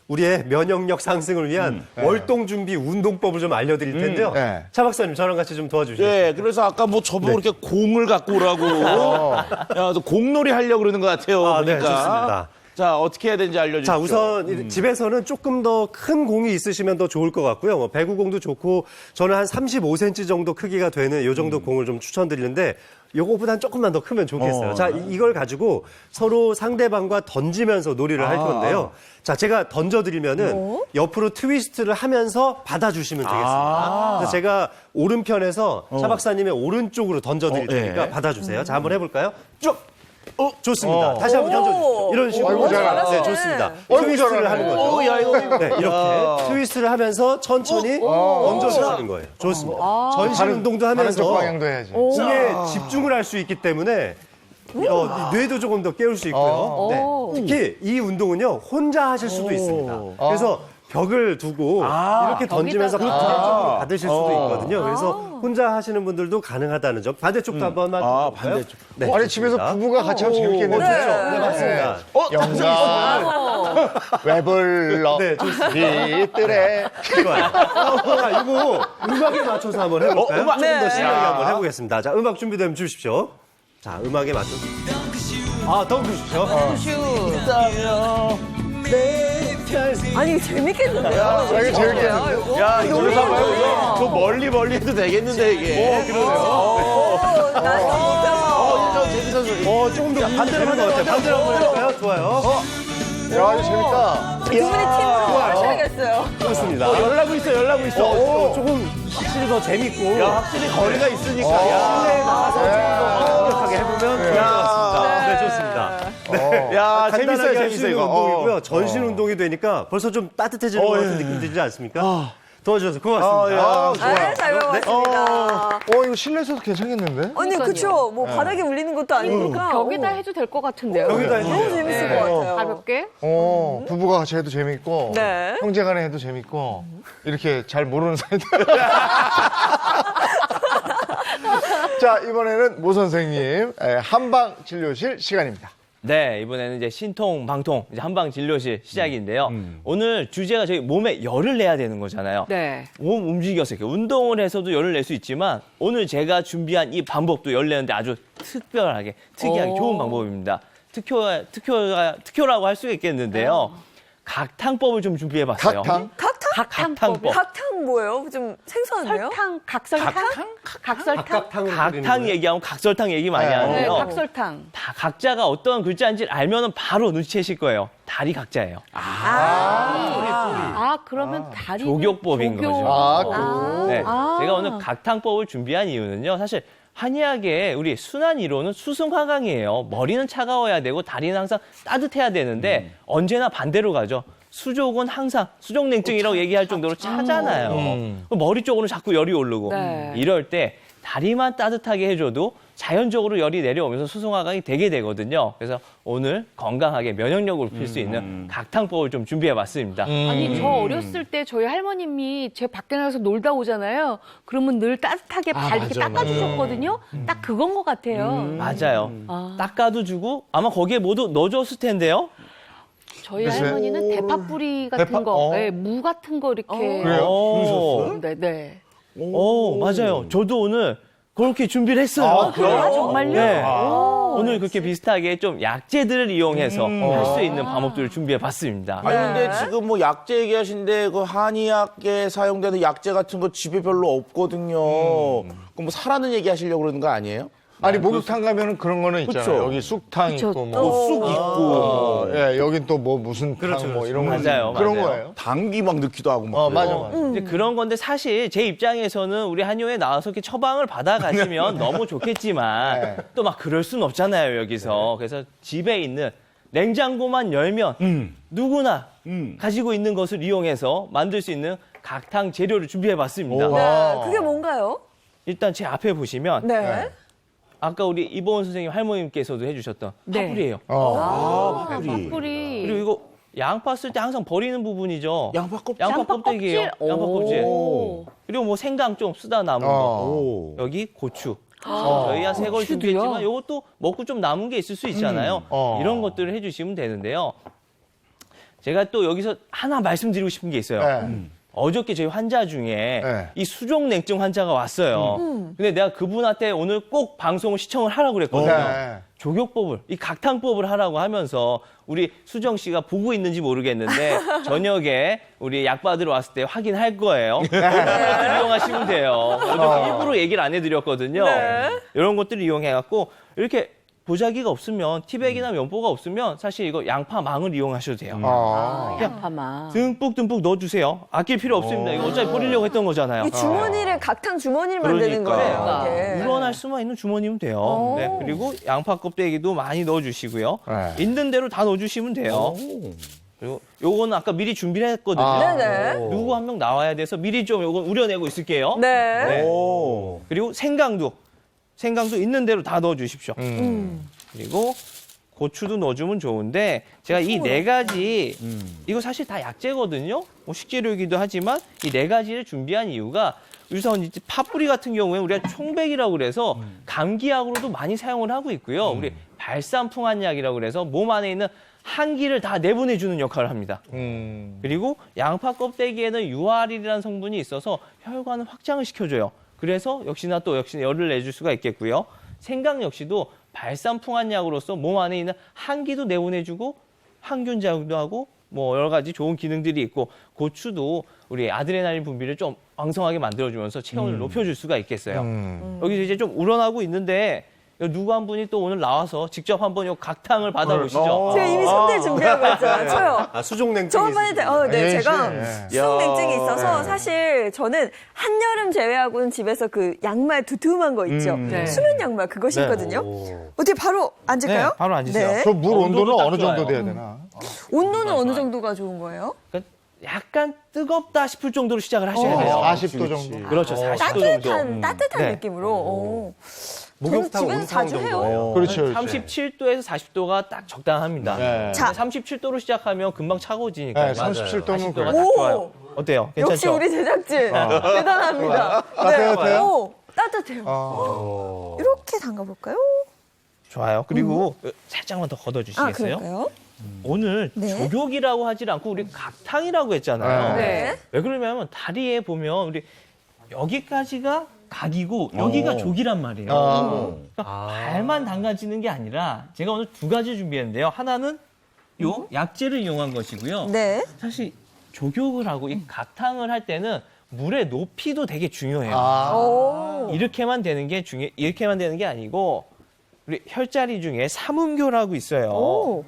S13: 우리의 면역력 상승을 위한 월동 준비 운동법을 좀 알려드릴 텐데요. 차 박사님 저랑 같이 좀 도와주시죠.
S12: 네, 그래서 아까 뭐 저보고 이렇게 공을 갖고 오라고. 야, 너 공놀이 하려고 그러는 것 같아요. 보니까.
S13: 네, 좋습니다.
S12: 자, 어떻게 해야 되는지 알려주시죠.
S13: 자, 우선 집에서는 조금 더 큰 공이 있으시면 더 좋을 것 같고요. 뭐 배구공도 좋고 저는 한 35cm 정도 크기가 되는 이 정도 공을 좀 추천드리는데 요거보단 조금만 더 크면 좋겠어요. 자, 이걸 가지고 서로 상대방과 던지면서 놀이를 할 건데요. 자, 제가 던져드리면은 옆으로 트위스트를 하면서 받아주시면 되겠습니다. 그래서 제가 오른편에서 차 박사님의 오른쪽으로 던져드릴 테니까 받아주세요. 자, 한번 해볼까요? 쭉! 좋습니다. 다시 한번 던져주십시오. 이런 식으로.
S1: 아이고, 잘하네.
S13: 네, 좋습니다.
S1: 아이고,
S13: 트위스트를
S1: 잘하네.
S13: 하는 거죠.
S12: 오, 야, 이거.
S13: 네, 이렇게 트위스트를 하면서 천천히 얹어주시는 거예요. 좋습니다. 전신 운동도
S1: 다른 쪽
S13: 하면서
S1: 방향도 해야지.
S13: 공에 집중을 할 수 있기 때문에 뇌도 조금 더 깨울 수 있고요. 네. 특히 이 운동은요 혼자 하실 수도 있습니다. 그래서 벽을 두고 이렇게 던지면서 반대쪽으로 받으실 수도 있거든요. 그래서 혼자 하시는 분들도 가능하다는 점. 반대쪽도 한번만 볼까요?
S12: 반대쪽.
S13: 네,
S1: 아니 집에서
S13: 좋습니다.
S1: 부부가 같이 하면 재밌겠는데.
S13: 네, 맞습니다.
S1: 영감 왜 불러
S13: 네, 좋습니다.
S1: 이들의
S13: 좋아요. 자, 이거 음악에 맞춰서 한번 해볼까요?
S12: 음악.
S13: 조금 더 신나게 한번 해보겠습니다. 자, 음악 준비되면 주십시오. 자, 음악에 맞춰서. 덩크슛이요.
S2: 아니 재밌겠는데요?
S1: 야, 이거 재밌겠는데?
S12: 야, 이거 봐봐요. 저 멀리 해도 되겠는데, 이게.
S13: 재밌어서. 조금 더 반대로 하는 것 같아요. 반대로 한번 해볼까요? 좋아요.
S1: 야, 이거 재밌다.
S2: 두 분이 팀으로 하셔야겠어요.
S13: 좋습니다.
S12: 열나고 있어.
S13: 조금 확실히 더 재밌고.
S12: 야, 확실히 거리가 있으니까.
S13: 실내에 나가서 조금 더 강력하게 해보면 좋을 것 같습니다. 네, 좋습니다.
S12: 야,
S13: 간단하게 할 수
S12: 재밌어요,
S13: 있는
S12: 이거.
S13: 운동이고요. 전신 운동이 되니까 벌써 좀 따뜻해지는 것 같은 느낌 들지 않습니까? 도와주셔서 고맙습니다.
S2: 네, 잘 배워봤습니다.
S1: 이거 실내에서도 괜찮겠는데?
S2: 아니 그쵸? 뭐 바닥에 물리는 것도 아니니까.
S11: 벽에다 해도 될 것 같은데요.
S13: 벽에다 해도
S2: 너무
S13: 돼요.
S2: 재밌을 것 같아요.
S11: 가볍게.
S1: 부부가 같이 해도 재밌고,
S2: 네.
S1: 형제간에 해도 재밌고, 이렇게 잘 모르는 사이들. 자, 이번에는 모 선생님 한방 진료실 시간입니다.
S14: 네, 이번에는 이제 신통, 방통, 이제 한방 진료실 시작인데요. 오늘 주제가 저희 몸에 열을 내야 되는 거잖아요.
S11: 네.
S14: 몸 움직여서 이렇게 운동을 해서도 열을 낼 수 있지만 오늘 제가 준비한 이 방법도 열 내는데 아주 특별하게, 특이하게 좋은 방법입니다. 특효라고 할 수가 있겠는데요. 각탕법을 좀 준비해봤어요.
S1: 각탕?
S14: 각탕법.
S2: 각탕 뭐예요? 좀 생소한데요?
S11: 설탕, 각설탕? 각설탕?
S14: 각탕 얘기하면 각설탕 얘기 많이
S11: 네,
S14: 하는데요.
S11: 각설탕.
S14: 다 각자가 어떤 글자인지 알면은 바로 눈치채실 거예요. 다리 각자예요.
S11: 그러면 다리
S14: 조교법인 거죠. 네, 제가 오늘 각탕법을 준비한 이유는요. 사실 한의학의 우리 순환 이론은 수승화강이에요. 머리는 차가워야 되고 다리는 항상 따뜻해야 되는데 언제나 반대로 가죠. 수족은 항상 수족냉증이라고 얘기할 정도로 차잖아요. 머리 쪽으로는 자꾸 열이 오르고
S11: 네.
S14: 이럴 때 다리만 따뜻하게 해줘도 자연적으로 열이 내려오면서 수승화강이 되게 되거든요. 그래서 오늘 건강하게 면역력을 높일 수 있는 각탕법을 좀 준비해봤습니다.
S11: 아니, 저 어렸을 때 저희 할머님이 제 밖에 나가서 놀다 오잖아요. 그러면 늘 따뜻하게 발 이렇게 닦아주셨거든요. 딱 그건 것 같아요.
S14: 맞아요. 닦아도 주고 아마 거기에 모두 넣어줬을 텐데요.
S11: 저희
S1: 글쎄.
S11: 할머니는 대파 뿌리 같은
S1: 대파?
S11: 거, 네, 무 같은 거 이렇게.
S1: 그래요?
S11: 네, 네.
S14: 맞아요. 저도 오늘 그렇게 준비를 했어요.
S11: 정말요?
S14: 네. 오늘 그렇게 비슷하게 좀 약재들을 이용해서 할 수 있는 방법들을 준비해봤습니다.
S12: 아니, 근데 지금 뭐 약재 얘기하신데 그 한의학에 사용되는 약재 같은 거 집에 별로 없거든요. 그럼 뭐 사라는 얘기 하시려고 그러는 거 아니에요?
S1: 아니, 목욕탕 가면은 그런 거는 있잖아요.
S12: 그쵸.
S1: 여기 쑥탕
S11: 그쵸.
S1: 있고, 뭐.
S12: 쑥 있고.
S1: 예, 여긴 또 뭐 무슨
S13: 그렇죠,
S1: 탕, 뭐 이런 거.
S14: 맞아요,
S1: 그런
S14: 맞아요.
S1: 거예요.
S12: 당귀 막 넣기도 하고 막.
S1: 맞아,
S12: 그래요.
S1: 맞아.
S14: 이제 그런 건데 사실 제 입장에서는 우리 한의원에 나와서 이렇게 처방을 받아가시면 너무 좋겠지만 또 막 그럴 순 없잖아요, 여기서. 그래서 집에 있는 냉장고만 열면 누구나 가지고 있는 것을 이용해서 만들 수 있는 각탕 재료를 준비해봤습니다.
S2: 네, 그게 뭔가요?
S14: 일단 제 앞에 보시면
S2: 네.
S14: 아까 우리 이보은 선생님 할머님께서도 해주셨던
S11: 네.
S14: 파뿌리예요.
S11: 뿌리.
S14: 그리고 이거 양파 쓸 때 항상 버리는 부분이죠.
S12: 양파 껍질.
S14: 양파 껍데기예요. 양파 껍질. 그리고 뭐 생강 좀 쓰다 남은 거. 여기 고추. 저희가 새 걸 준비했지만 이것도 먹고 좀 남은 게 있을 수 있잖아요. 이런 것들을 해주시면 되는데요. 제가 또 여기서 하나 말씀드리고 싶은 게 있어요. 어저께 저희 환자 중에 이 수족냉증 환자가 왔어요. 근데 내가 그분한테 오늘 꼭 방송을 시청을 하라고 그랬거든요. 조교법을, 이 각탕법을 하라고 하면서 우리 수정 씨가 보고 있는지 모르겠는데 저녁에 우리 약 받으러 왔을 때 확인할 거예요. 이런 것들 이용하시면 돼요. 어저께 일부러 얘기를 안 해드렸거든요. 이런 것들을 이용해갖고 이렇게 보자기가 없으면 티백이나 면보가 없으면 사실 이거 양파망을 이용하셔도 돼요.
S11: 양파망.
S14: 듬뿍 넣어주세요. 아낄 필요 없습니다. 이거 어차피 버리려고 했던 거잖아요.
S2: 이 주머니를 각탕 주머니를 만드는
S14: 그러니까.
S2: 거예요. 이게.
S14: 우러날 수만 있는 주머니면 돼요. 네, 그리고 양파 껍데기도 많이 넣어주시고요. 있는 대로 다 넣어주시면 돼요. 그리고 요거는 아까 미리 준비를 했거든요.
S2: 네네.
S14: 누구 한 명 나와야 돼서 미리 좀 요건 우려내고 있을게요.
S2: 네.
S14: 그리고 생강도 있는 대로 다 넣어주십시오. 그리고 고추도 넣어주면 좋은데 제가 이 네 가지 이거 사실 다 약재거든요. 뭐 식재료이기도 하지만 이 네 가지를 준비한 이유가 우선 이제 팥뿌리 같은 경우에 우리가 총백이라고 그래서 감기약으로도 많이 사용을 하고 있고요. 우리 발산풍한약이라고 그래서 몸 안에 있는 한기를 다 내보내주는 역할을 합니다. 그리고 양파 껍데기에는 유아릴이라는 성분이 있어서 혈관을 확장을 시켜줘요. 그래서 역시나 열을 내줄 수가 있겠고요. 생강 역시도 발산풍한약으로서 몸 안에 있는 한기도 내보내주고 항균 작용도 하고 뭐 여러 가지 좋은 기능들이 있고 고추도 우리 아드레날린 분비를 좀 왕성하게 만들어주면서 체온을 높여줄 수가 있겠어요. 여기서 이제 좀 우러나고 있는데 누구 한 분이 또 오늘 나와서 직접 한번 요 각탕을 받아보시죠.
S2: 제가 이미 손대 준비하고 있잖아요. 저요.
S13: 수족냉증이
S2: 저번에 제가
S1: 예.
S2: 수족냉증이 있어서 사실 저는 한여름 제외하고는 집에서 그 양말 두툼한 거 있죠. 수면 양말 그거 신거든요. 어떻게 바로 앉을까요?
S14: 네, 바로 앉으세요.
S2: 네.
S1: 저 물 온도는
S14: 딱
S1: 어느 정도
S14: 좋아요.
S1: 돼야 되나?
S2: 온도는 어느 정도가 좋은 거예요?
S14: 그러니까 약간 뜨겁다 싶을 정도로 시작을 하셔야 돼요.
S1: 40도 정도.
S14: 그렇죠. 40도 정도.
S2: 따뜻한
S14: 네.
S2: 느낌으로.
S13: 목욕탕
S2: 집에서
S13: 온탕
S2: 자주 해요.
S13: 정도.
S1: 그렇죠.
S14: 37도에서 40도가 딱 적당합니다.
S1: 네.
S2: 자.
S14: 37도로 시작하면 금방 차가워지니까.
S1: 네, 37도면
S14: 40도가
S1: 그래요.
S14: 딱 좋아요. 어때요? 괜찮죠?
S2: 역시 우리 제작진 대단합니다.
S1: 따뜻해요?
S2: 오, 따뜻해요. 이렇게 담가볼까요?
S14: 좋아요. 그리고 살짝만 더 걷어주시겠어요?
S2: 그럴까요?
S14: 오늘
S2: 네.
S14: 조격이라고 하지 않고 우리 각탕이라고 했잖아요.
S2: 네.
S14: 왜 그러냐면 다리에 보면 우리 여기까지가 각이고 여기가 족이란 말이에요. 그러니까 발만 담가지는 게 아니라 제가 오늘 두 가지 준비했는데요. 하나는 요 약재를 이용한 것이고요.
S2: 네.
S14: 사실 조격을 하고 이 각탕을 할 때는 물의 높이도 되게 중요해요.
S2: 오.
S14: 이렇게만 되는 게 아니고 우리 혈자리 중에 삼음교라고 있어요.
S2: 오.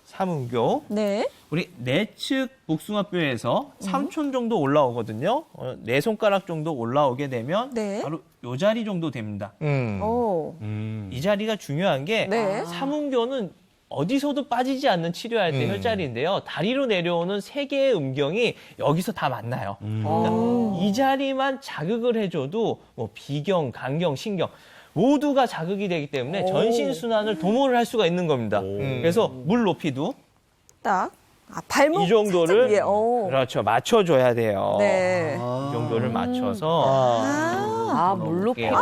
S14: 삼음교.
S2: 네.
S14: 우리 내측 복숭아뼈에서 3촌 정도 올라오거든요. 네 손가락 정도 올라오게 되면
S2: 네.
S14: 바로 요 자리 정도 됩니다.
S2: 오.
S14: 이 자리가 중요한 게
S2: 네.
S14: 삼음교는 어디서도 빠지지 않는 치료할 때 혈자리인데요. 다리로 내려오는 세 개의 음경이 여기서 다 만나요. 그러니까 이 자리만 자극을 해줘도 뭐 비경, 간경, 신경 모두가 자극이 되기 때문에 전신 순환을 도모를 할 수가 있는 겁니다. 그래서 물 높이도
S2: 딱. 발목
S14: 이 정도를
S2: 살짝 위에. 오.
S14: 그렇죠 맞춰줘야 돼요.
S2: 네.
S14: 이 정도를 맞춰서
S11: 물높이로.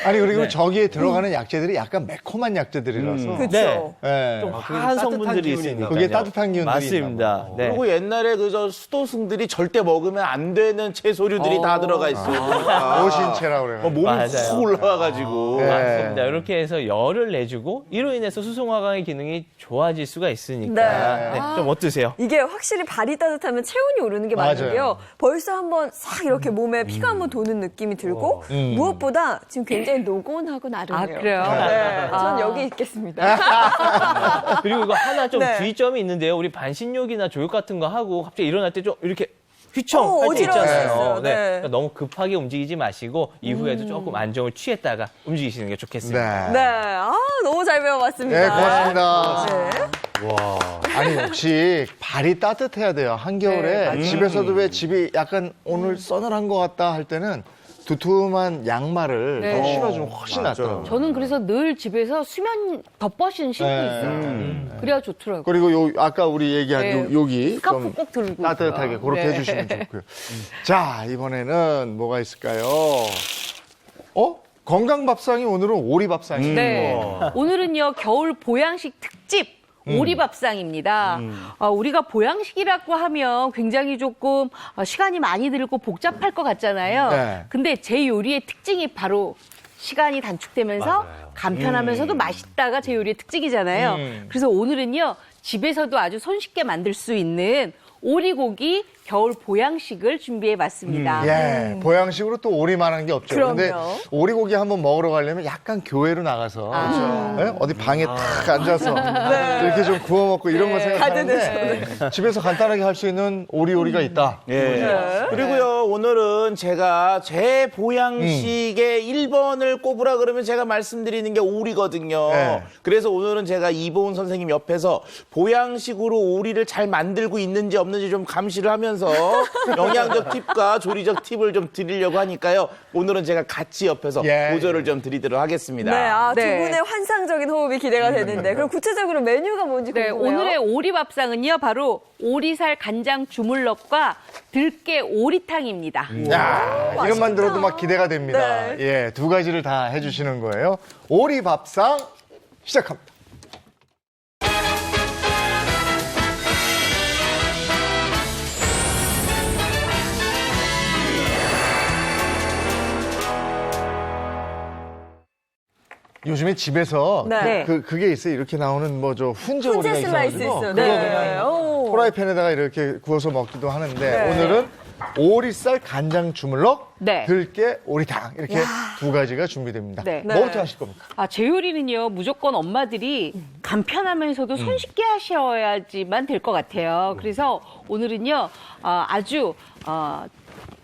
S1: 아니 그리고 저기에 들어가는 약재들이 약간 매콤한 약재들이라서
S2: 그렇죠.
S1: 네.
S14: 좀 화한 성분들이 있으니까
S1: 그게 따뜻한 기운들이
S14: 맞습니다. 네.
S12: 그리고 옛날에 그저 수도승들이 절대 먹으면 안 되는 채소류들이 다 들어가 있어요.
S1: 오신채라고 그래요.
S12: 몸이
S14: 맞아요.
S12: 훅 올라와가지고.
S1: 네.
S14: 맞습니다. 이렇게 해서 열을 내주고 이로 인해서 수송화강의 기능이 좋아질 수가 있으니까
S2: 네.
S14: 네, 좀 어떠세요?
S2: 이게 확실히 발이 따뜻하면 체온이 오르는 게
S1: 맞아요.
S2: 맞는데요. 벌써 한번 싹 이렇게 몸에 피가 한번 도는 느낌이 들고 무엇보다 지금 굉장히 노곤하고 나르네요.
S11: 그래요?
S2: 네. 전 여기 있겠습니다.
S14: 그리고 이거 하나 좀
S2: 네.
S14: 주의점이 있는데요. 우리 반신욕이나 조욕 같은 거 하고 갑자기 일어날 때 좀 이렇게 휘청 할 때
S2: 어지러울 수
S14: 있잖아요.
S2: 있어요. 네.
S14: 그러니까 너무 급하게 움직이지 마시고 이후에도 조금 안정을 취했다가 움직이시는 게 좋겠습니다.
S1: 네.
S2: 네. 아, 너무 잘 배워봤습니다.
S1: 네, 고맙습니다.
S2: 네.
S1: 와. 아니, 역시 발이 따뜻해야 돼요. 한겨울에
S2: 네,
S1: 집에서도 왜 집이 약간 오늘 서늘한 것 같다 할 때는 두툼한 양말을
S11: 네.
S1: 더 신어주면 훨씬 낫더라고요.
S11: 저는 그래서 늘 집에서 수면 덮버신 신고 있어요. 그래야 좋더라고요.
S1: 그리고 요 아까 우리 얘기한
S11: 네.
S1: 여기
S11: 스카프
S1: 좀
S11: 꼭 들고
S1: 따뜻하게
S11: 있어요.
S1: 그렇게
S11: 네.
S1: 해주시면 좋고요. 자, 이번에는 뭐가 있을까요? 건강밥상이 오늘은 오리밥상이에요.
S11: 네. 오늘은요, 겨울 보양식 특집. 오리밥상입니다. 우리가 보양식이라고 하면 굉장히 조금 시간이 많이 들고 복잡할 것 같잖아요.
S1: 네.
S11: 근데 제 요리의 특징이 바로 시간이 단축되면서 간편하면서도 맛있다가 제 요리의 특징이잖아요. 그래서 오늘은요, 집에서도 아주 손쉽게 만들 수 있는 오리고기 겨울 보양식을 준비해봤습니다.
S1: 예, 보양식으로 또 오리만한 게 없죠.
S11: 그럼요.
S1: 근데 오리고기 한번 먹으러 가려면 약간 교회로 나가서 예? 어디 방에 탁 앉아서 이렇게 좀 구워 먹고 이런 거 생각하는데 집에서 간단하게 할 수 있는 오리가 있다.
S12: 예. 그리고요, 오늘은 제가 제 보양식의 1번을 꼽으라 그러면 제가 말씀드리는 게 오리거든요.
S1: 네.
S12: 그래서 오늘은 제가 이보은 선생님 옆에서 보양식으로 오리를 잘 만들고 있는지 없는지 좀 감시를 하면서 영양적 팁과 조리적 팁을 좀 드리려고 하니까요. 오늘은 제가 같이 옆에서 보조를 좀 드리도록 하겠습니다.
S2: 네, 두 분의 환상적인 호흡이 기대가 되는데 그럼 구체적으로 메뉴가 뭔지 궁금해요.
S11: 오늘의 오리밥상은요, 바로 오리살 간장 주물럭과 들깨 오리탕입니다.
S1: 야, 이것만 들어도 막 기대가 됩니다. 예, 두 가지를 다 해주시는 거예요. 오리 밥상 시작합니다. 요즘에 집에서 그게 있어요. 이렇게 나오는 뭐 저 훈제 오리가
S2: 슬라이스
S1: 있어가지고
S2: 있어요.
S1: 그거 그냥 프라이팬에다가 이렇게 구워서 먹기도 하는데 오늘은 오리살 간장 주물럭, 들깨 오리탕 이렇게 두 가지가 준비됩니다. 뭐부터 하실 겁니까?
S11: 제 요리는요, 무조건 엄마들이 간편하면서도 손쉽게 하셔야지만 될 것 같아요. 그래서 오늘은요, 아주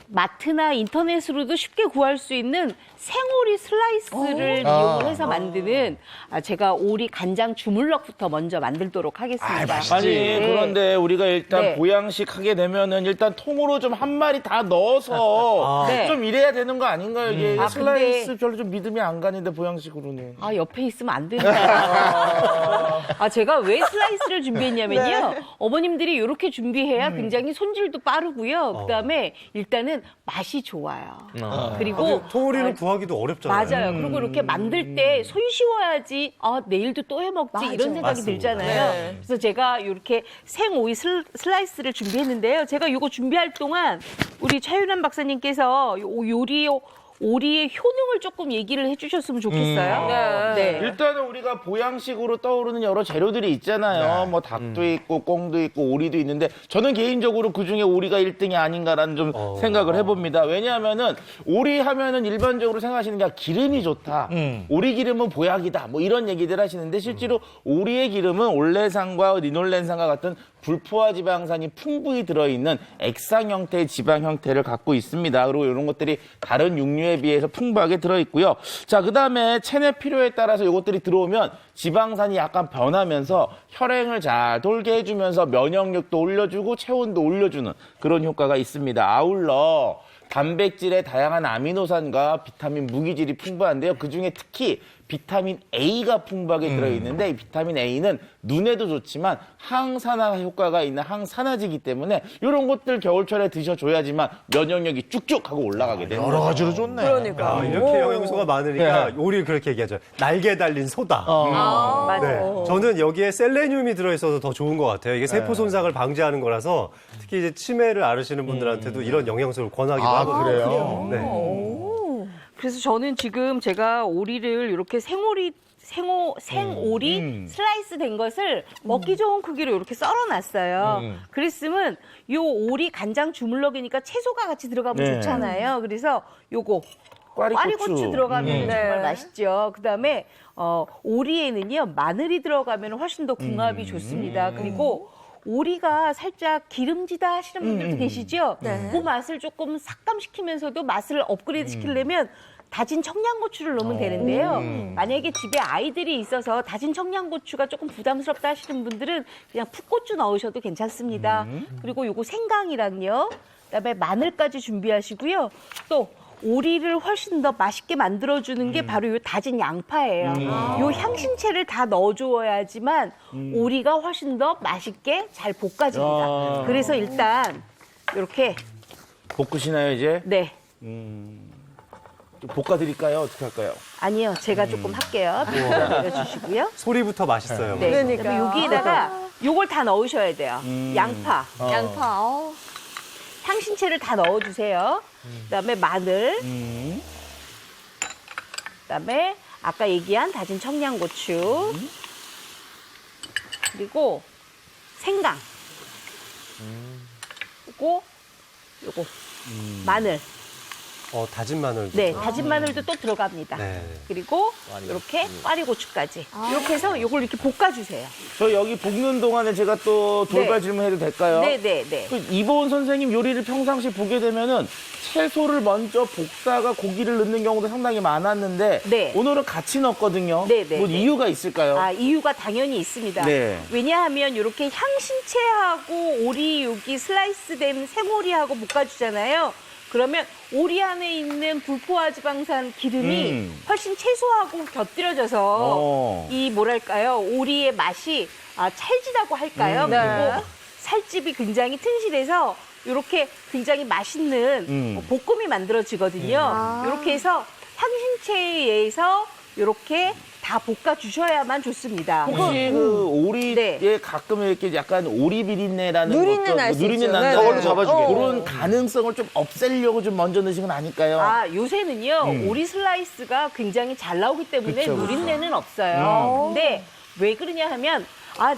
S11: 마트나 인터넷으로도 쉽게 구할 수 있는 생오리 슬라이스를 이용해서 만드는 제가 오리 간장 주물럭부터 먼저 만들도록 하겠습니다.
S12: 아니, 그런데 우리가 일단 보양식 하게 되면은 일단 통으로 좀 한 마리 다 넣어서 좀 이래야 되는 거 아닌가요? 이게 슬라이스 별로 좀 믿음이 안 가는데 보양식으로는.
S11: 옆에 있으면 안 된다. 제가 왜 슬라이스를 준비했냐면요. 어머님들이 이렇게 준비해야 굉장히 손질도 빠르고요. 그다음에 일단은 맛이 좋아요. 그리고
S13: 통오리는 구하기도 어렵잖아요.
S11: 맞아요. 그리고 이렇게 만들 때 손쉬워야지 내일도 또 해먹지 이런 생각이 들잖아요. 그래서 제가 이렇게 생오이 슬라이스를 준비했는데요. 제가 이거 준비할 동안 우리 차윤환 박사님께서 오리의 효능을 조금 얘기를 해주셨으면 좋겠어요.
S12: 일단은 우리가 보양식으로 떠오르는 여러 재료들이 있잖아요. 뭐 닭도 있고 꽁도 있고 오리도 있는데 저는 개인적으로 그중에 오리가 1등이 아닌가라는 좀 생각을 해봅니다. 왜냐하면은 오리 하면은 일반적으로 생각하시는 게 기름이 좋다. 오리 기름은 보약이다. 뭐 이런 얘기들 하시는데 실제로 오리의 기름은 올레산과 리놀렌산과 같은 불포화 지방산이 풍부히 들어있는 액상 형태의 지방 형태를 갖고 있습니다. 그리고 이런 것들이 다른 육류에 비해서 풍부하게 들어있고요. 자, 그 다음에 체내 필요에 따라서 이것들이 들어오면 지방산이 약간 변하면서 혈행을 잘 돌게 해주면서 면역력도 올려주고 체온도 올려주는 그런 효과가 있습니다. 아울러 단백질의 다양한 아미노산과 비타민, 무기질이 풍부한데요. 그중에 특히 비타민 A가 풍부하게 들어있는데 이 비타민 A는 눈에도 좋지만 항산화 효과가 있는 항산화제이기 때문에 이런 것들 겨울철에 드셔줘야지만 면역력이 쭉쭉 하고 올라가게 됩니다.
S1: 여러 가지로 좋네.
S2: 그러니까.
S13: 이렇게 영양소가 많으니까 요리를 그렇게 얘기하죠. 날개 달린 소다.
S2: 맞아요.
S13: 저는 여기에 셀레늄이 들어있어서 더 좋은 것 같아요. 이게 세포 손상을 방지하는 거라서 특히 이제 치매를 앓으시는 분들한테도 이런 영양소를 권하기도 하거든요.
S1: 그래요?
S13: 네.
S11: 그래서 저는 지금 제가 오리를 이렇게 생오리 슬라이스 된 것을 먹기 좋은 크기로 이렇게 썰어놨어요. 그랬으면 요 오리 간장 주물럭이니까 채소가 같이 들어가면 좋잖아요. 그래서 요거 꽈리고추 들어가면 정말 맛있죠. 그다음에 오리에는요 마늘이 들어가면 훨씬 더 궁합이 좋습니다. 그리고 오리가 살짝 기름지다 하시는 분들도 계시죠? 그 맛을 조금 삭감시키면서도 맛을 업그레이드 시키려면 다진 청양고추를 넣으면 되는데요. 만약에 집에 아이들이 있어서 다진 청양고추가 조금 부담스럽다 하시는 분들은 그냥 풋고추 넣으셔도 괜찮습니다. 그리고 요거 생강이랑요. 그다음에 마늘까지 준비하시고요. 또 오리를 훨씬 더 맛있게 만들어주는 게 바로 요 다진 양파예요. 요 향신채를 다 넣어줘야지만 오리가 훨씬 더 맛있게 잘 볶아집니다. 그래서 일단 이렇게
S12: 볶으시나요 이제?
S11: 네.
S12: 좀 볶아드릴까요? 어떻게 할까요?
S11: 아니요, 제가 조금 할게요. 올려주시고요.
S13: 소리부터 맛있어요.
S11: 네. 그러니까 여기다가 요걸 다 넣으셔야 돼요. 양파. 향신채를 다 넣어주세요. 그다음에 마늘. 그다음에 아까 얘기한 다진 청양고추. 그리고 생강. 그리고 요거 마늘.
S13: 다진 마늘도.
S11: 네, 다진 마늘도 또 들어갑니다.
S13: 네.
S11: 그리고 이렇게 꽈리고추까지. 이렇게 해서 요걸 이렇게 볶아주세요.
S12: 저 여기 볶는 동안에 제가 또 돌발 질문해도 될까요?
S11: 네.
S12: 그 이보은 선생님 요리를 평상시 보게 되면은 채소를 먼저 볶다가 고기를 넣는 경우도 상당히 많았는데
S11: 네.
S12: 오늘은 같이 넣었거든요.
S11: 네.
S12: 뭐 이유가 있을까요?
S11: 이유가 당연히 있습니다.
S12: 네.
S11: 왜냐하면 이렇게 향신채하고 오리 여기 슬라이스된 생오리하고 볶아주잖아요. 그러면 오리 안에 있는 불포화 지방산 기름이 훨씬 채소하고 곁들여져서 이 뭐랄까요 오리의 맛이 찰지다고 할까요? 그리고 살집이 굉장히 튼실해서 이렇게 굉장히 맛있는 볶음이 만들어지거든요. 이렇게 해서 향신채에 의해서 이렇게 다 볶아주셔야만 좋습니다.
S12: 혹시 그 오리에 가끔 이렇게 약간 오리 비린내라는
S2: 누린내 날 수 있죠.
S12: 난다고
S1: 잡아주게.
S12: 그런 가능성을 좀 없애려고 좀 먼저 넣으신 건 아닐까요?
S11: 요새는요 오리 슬라이스가 굉장히 잘 나오기 때문에 누린내는 없어요. 근데 왜 그러냐 하면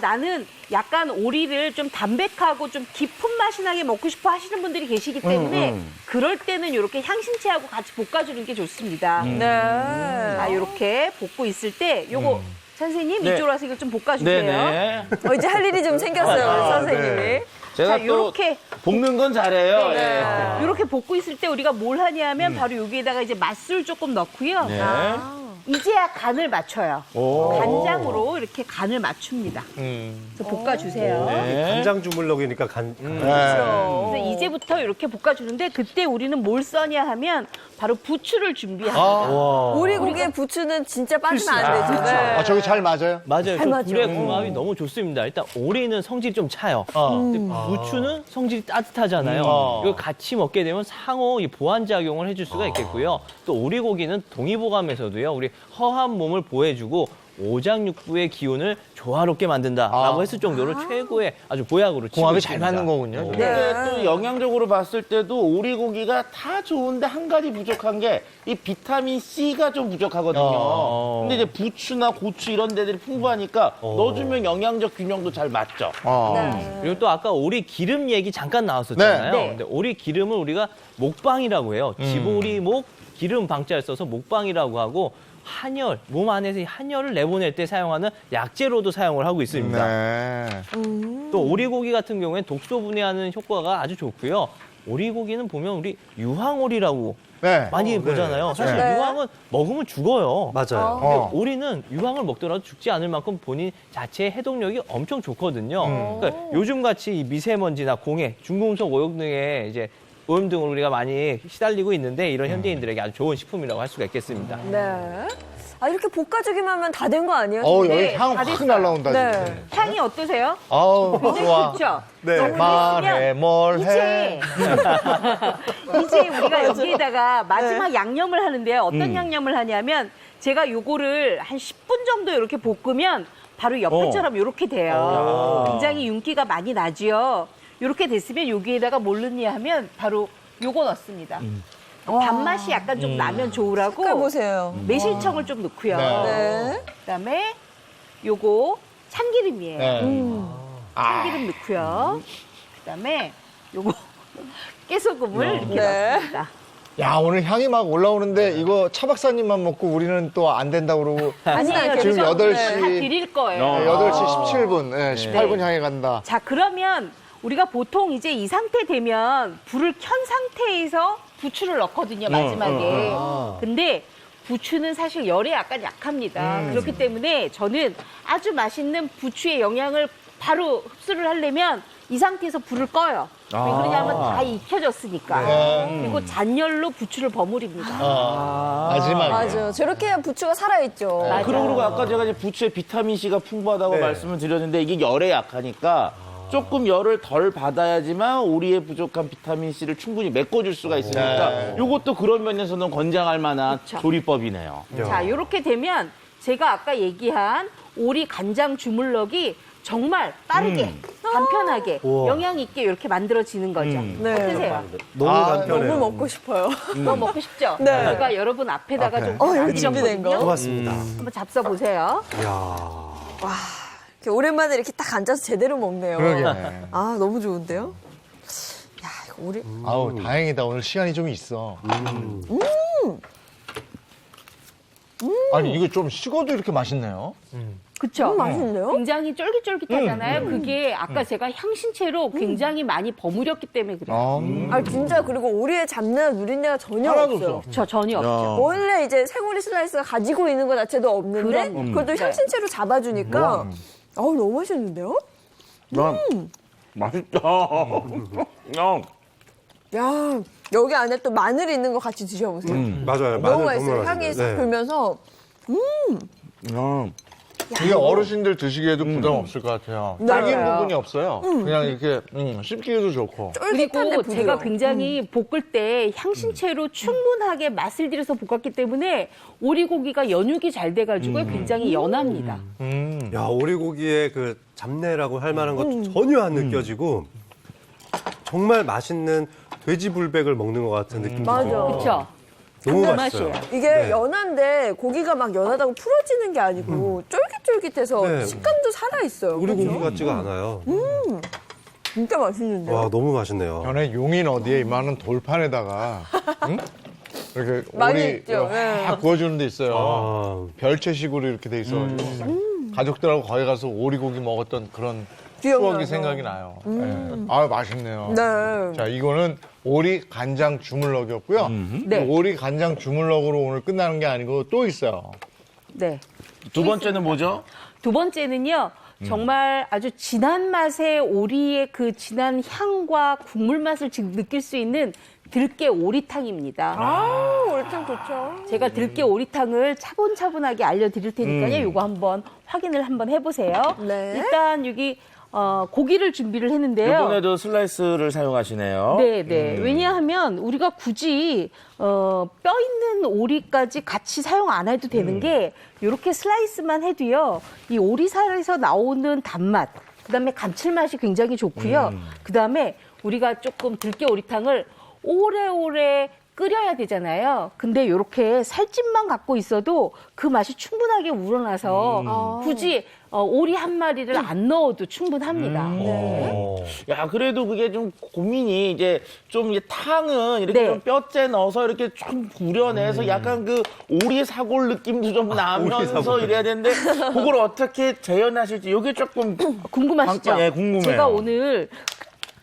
S11: 나는 약간 오리를 좀 담백하고 좀 깊은 맛이 나게 먹고 싶어 하시는 분들이 계시기 때문에 그럴 때는 이렇게 향신채하고 같이 볶아주는 게 좋습니다.
S2: 네.
S11: 이렇게 볶고 있을 때 요거 선생님
S12: 네.
S11: 이쪽으로 와서 이걸 좀 볶아주세요.
S12: 네네.
S2: 이제 할 일이 좀 생겼어요, 우리 선생님이.
S1: 네.
S12: 제가
S11: 자,
S12: 또
S11: 요렇게
S12: 볶는 건 잘해요. 예.
S11: 이렇게 볶고 있을 때 우리가 뭘 하냐면 바로 여기에다가 이제 맛술 조금 넣고요.
S12: 네.
S11: 이제야 간을 맞춰요. 간장으로 이렇게 간을 맞춥니다. 그래서 볶아주세요.
S12: 네.
S13: 간장 주물럭이니까
S11: 그래서 이제부터 이렇게 볶아주는데 그때 우리는 뭘 써냐 하면 바로 부추를 준비합니다.
S2: 오리고기에 부추는 진짜 빠지면 안 되죠. 네.
S1: 저기 잘 맞아요?
S14: 맞아요. 저
S2: 맞죠.
S14: 불의 궁합이 너무 좋습니다. 일단 오리는 성질이 좀 차요. 근데 부추는 성질이 따뜻하잖아요. 이거 같이 먹게 되면 상호 이 보완 작용을 해줄 수가 있겠고요. 또 오리고기는 동의보감에서도요. 우리 허한 몸을 보호해주고 오장육부의 기운을 조화롭게 만든다라고 했을 정도로 최고의 아주 보약으로 치고
S12: 궁합이
S14: 있습니다.
S12: 잘 맞는 거군요.
S14: 네.
S12: 근데 또 영양적으로 봤을 때도 오리고기가 다 좋은데 한 가지 부족한 게 이 비타민 C가 좀 부족하거든요. 근데 이제 부추나 고추 이런 데들이 풍부하니까 넣어주면 영양적 균형도 잘 맞죠.
S14: 그리고 또 아까 오리 기름 얘기 잠깐 나왔었잖아요.
S11: 네.
S14: 근데 오리 기름을 우리가 목방이라고 해요. 집오리 목 기름 방자를 써서 목방이라고 하고 한열, 몸 안에서 이 한열을 내보낼 때 사용하는 약재로도 사용을 하고 있습니다.
S1: 네.
S14: 또 오리고기 같은 경우에는 독소 분해하는 효과가 아주 좋고요. 오리고기는 보면 우리 유황오리라고 많이 보잖아요. 사실
S2: 네.
S14: 유황은 먹으면 죽어요.
S13: 맞아요.
S14: 근데 오리는 유황을 먹더라도 죽지 않을 만큼 본인 자체의 해독력이 엄청 좋거든요. 그러니까 요즘 같이 이 미세먼지나 공해, 중금속 오염 등의 이제 오염 등을 우리가 많이 시달리고 있는데 이런 현대인들에게 아주 좋은 식품이라고 할 수가 있겠습니다.
S2: 네. 이렇게 볶아주기만 하면 다 된 거 아니에요?
S1: 여기 향
S11: 다
S1: 확
S11: 됐어요.
S1: 날라온다.
S2: 네.
S1: 진짜.
S11: 향이 어떠세요?
S2: 네.
S1: 좋아.
S11: 좋죠?
S1: 네. 말해 뭘 해.
S11: 이제 우리가 여기에다가 마지막 양념을 하는데요. 어떤 양념을 하냐면 제가 요거를 한 10분 정도 이렇게 볶으면 바로 옆에처럼 이렇게 돼요. 굉장히 윤기가 많이 나지요. 이렇게 됐으면 여기에다가 뭘 넣냐 하면 바로 요거 넣습니다. 단맛이 약간 좀 나면 좋으라고
S2: 색깔 보세요.
S11: 매실청을 좀 넣고요.
S2: 네.
S11: 그다음에 요거 참기름이에요. 참기름 넣고요. 그다음에 요거 깨소금을 이렇게
S2: 네.
S11: 넣습니다.
S1: 야, 오늘 향이 막 올라오는데 이거 차 박사님만 먹고 우리는 또 안 된다고 그러고
S11: 아니에요.
S1: 지금
S11: 그래서
S1: 8시
S11: 다 드릴 거예요.
S1: 8시 17분, 18분 향해 간다.
S11: 자, 그러면 우리가 보통 이제 이 상태 되면 불을 켠 상태에서 부추를 넣거든요, 마지막에. 근데 부추는 사실 열에 약간 약합니다. 그렇기 때문에 저는 아주 맛있는 부추의 영양을 바로 흡수를 하려면 이 상태에서 불을 꺼요. 왜 그러냐면 다 익혀졌으니까. 그리고 잔열로 부추를 버무립니다.
S1: 마지막에.
S2: 맞아요. 저렇게 해야 부추가 살아있죠.
S12: 그리고 아까 제가 이제 부추에 비타민 C가 풍부하다고 말씀을 드렸는데 이게 열에 약하니까 조금 열을 덜 받아야지만 오리의 부족한 비타민 C를 충분히 메꿔줄 수가 있으니까 이것도 그런 면에서는 권장할 만한 조리법이네요.
S11: 자, 이렇게 되면 제가 아까 얘기한 오리 간장 주물럭이 정말 빠르게, 간편하게, 영양 있게 이렇게 만들어지는 거죠.
S2: 네.
S11: 어떠세요?
S13: 너무 간편해요.
S2: 너무 먹고 싶어요.
S11: 너무 먹고 싶죠?
S2: 네.
S11: 제가 여러분 앞에다가 좀
S2: 여기 준비된 거.
S11: 놔드렸거든요.
S13: 고맙습니다.
S11: 한번 잡숴 보세요.
S13: 이야.
S2: 와, 이렇게 오랜만에 이렇게 딱 앉아서 제대로 먹네요.
S1: 그러게.
S2: 아, 너무 좋은데요? 야, 이거 우리.
S1: 아우, 다행이다. 오늘 시간이 좀 있어. 아니, 이거 좀 식어도 이렇게 맛있네요.
S11: 그쵸?
S2: 맛있네요.
S11: 굉장히 쫄깃쫄깃하잖아요. 그게 아까 제가 향신채로 굉장히 많이 버무렸기 때문에 그래요.
S2: 아, 진짜. 그리고 오리의 잡내나 누린내가 전혀
S1: 하나도
S2: 없어요.
S1: 없어.
S11: 저 전혀 없죠.
S2: 원래 이제 생오리 슬라이스가 가지고 있는 것 자체도 없는데 그걸 또 향신채로 잡아주니까 어우, 너무 맛있는데요?
S12: 맛있다.
S2: 야, 여기 안에 또 마늘이 있는 거 같이 드셔보세요.
S13: 맞아요.
S2: 너무
S13: 마늘
S2: 맛있어요.
S13: 너무
S2: 향이 싹
S13: 맛있어요. 네.
S2: 돌면서.
S1: 이게 어르신들 드시기에도 부담 없을 것 같아요.
S2: 네.
S1: 딱인
S2: 맞아요.
S1: 부분이 없어요. 그냥 이렇게 씹기도 좋고.
S11: 그리고 제가 굉장히 볶을 때 향신채로 충분하게 맛을 들여서 볶았기 때문에 오리고기가 연육이 잘 돼가지고 굉장히 연합니다.
S13: 야, 오리고기의 그 잡내라고 할 만한 것 전혀 안 느껴지고 정말 맛있는 돼지 불백을 먹는 것 같은 느낌이
S2: 맞아.
S13: 들어요.
S11: 그렇죠?
S13: 너무
S11: 그
S13: 맛있어요.
S11: 맛이에요.
S2: 이게
S13: 네.
S2: 연한데 고기가 막 연하다고 풀어지는 게 아니고 쫄깃쫄깃해서
S13: 네.
S2: 식감도 살아있어요.
S13: 오리고기
S2: 그렇죠?
S13: 같지가 않아요.
S2: 진짜 맛있는데요?
S13: 와, 너무 맛있네요.
S1: 전에 용인 어디에 이만한 돌판에다가 응? 이렇게
S2: 많이
S1: 오리
S2: 있죠. 네.
S1: 확 구워주는 데 있어요.
S13: 아,
S1: 별채식으로 이렇게 돼 있어가지고 가족들하고 거기 가서 오리고기 먹었던 그런 추억이
S2: 기억나서.
S1: 생각이 나요. 네. 아, 맛있네요.
S2: 네.
S1: 자, 이거는 오리 간장 주물럭이었고요.
S11: 네.
S1: 오리 간장 주물럭으로 오늘 끝나는 게 아니고 또 있어요.
S11: 네.
S12: 두 번째는 뭐죠?
S11: 두 번째는요. 정말 아주 진한 맛의 오리의 그 진한 향과 국물 맛을 지금 느낄 수 있는 들깨 오리탕입니다.
S2: 아, 오리탕 좋죠.
S11: 제가 들깨 오리탕을 차분차분하게 알려드릴 테니까요. 이거 한번 확인을 한번 해보세요.
S2: 네.
S11: 일단 여기 고기를 준비를 했는데요.
S12: 이번에도 슬라이스를 사용하시네요.
S11: 네. 왜냐하면 우리가 굳이 뼈 있는 오리까지 같이 사용 안 해도 되는 게 이렇게 슬라이스만 해도요. 이 오리살에서 나오는 단맛, 그다음에 감칠맛이 굉장히 좋고요. 그다음에 우리가 조금 들깨 오리탕을 오래오래 끓여야 되잖아요. 근데 이렇게 살집만 갖고 있어도 그 맛이 충분하게 우러나서 굳이 오리 한 마리를 안 넣어도 충분합니다. 네.
S12: 야, 그래도 그게 좀 고민이 이제 좀 이제 탕은 이렇게
S11: 네.
S12: 좀 뼈째 넣어서 이렇게 좀 우려내서 약간 그 오리 사골 느낌도 좀 나면서 이래야 되는데 그걸 어떻게 재현하실지 이게 조금
S11: 궁금하시죠?
S12: 예, 궁금해요.
S11: 제가 오늘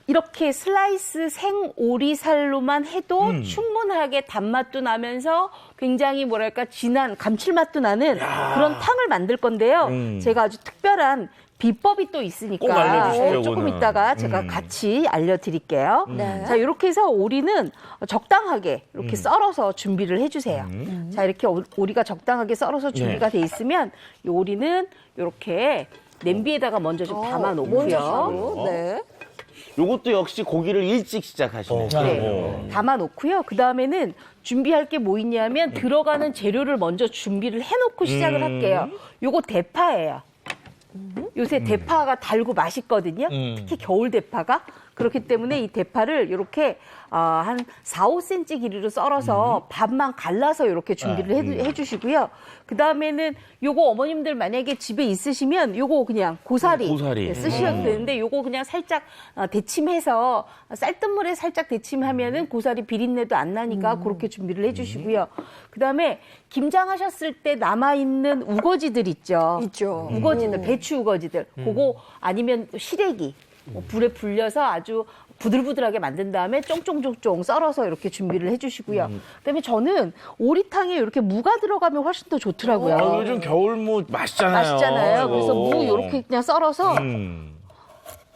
S11: 이렇게 슬라이스 생 오리살로만 해도 충분하게 단맛도 나면서 굉장히 뭐랄까 진한 감칠맛도 나는 그런 탕을 만들 건데요. 제가 아주 특별한 비법이 또 있으니까
S12: 꼭 알려주시죠,
S11: 조금
S12: 그거는.
S11: 이따가 제가 같이 알려드릴게요.
S2: 네.
S11: 자, 이렇게 해서 오리는 적당하게 이렇게 썰어서 준비를 해주세요. 자, 이렇게 오리가 적당하게 썰어서 준비가 돼 있으면 이 오리는 이렇게 냄비에다가 먼저 좀 담아놓고요.
S2: 네.
S12: 요것도 역시 고기를 일찍 시작하시네요.
S11: 네. 담아놓고요. 그 다음에는 준비할 게 뭐 있냐면 들어가는 재료를 먼저 준비를 해놓고 시작을 할게요. 요거 대파예요. 요새 대파가 달고 맛있거든요. 특히 겨울 대파가. 그렇기 때문에 이 대파를 이렇게 한 4, 5cm 길이로 썰어서 반만 갈라서 이렇게 준비를 해주시고요. 그 다음에는 요거 어머님들 만약에 집에 있으시면 요거 그냥 고사리,
S12: 고사리.
S11: 쓰셔도 되는데 요거 그냥 살짝 데침해서 쌀뜨물에 살짝 데침하면은 고사리 비린내도 안 나니까 그렇게 준비를 해주시고요. 그 다음에 김장하셨을 때 남아있는 우거지들 있죠.
S2: 있죠.
S11: 우거지들, 배추 우거지들. 그거 아니면 시래기. 불에 불려서 아주 부들부들하게 만든 다음에 쫑쫑쫑쫑 썰어서 이렇게 준비를 해주시고요. 그다음에 저는 오리탕에 이렇게 무가 들어가면 훨씬 더 좋더라고요.
S12: 요즘 겨울무 맛있잖아요.
S11: 맛있잖아요. 그래서
S12: 이거.
S11: 무 이렇게 그냥 썰어서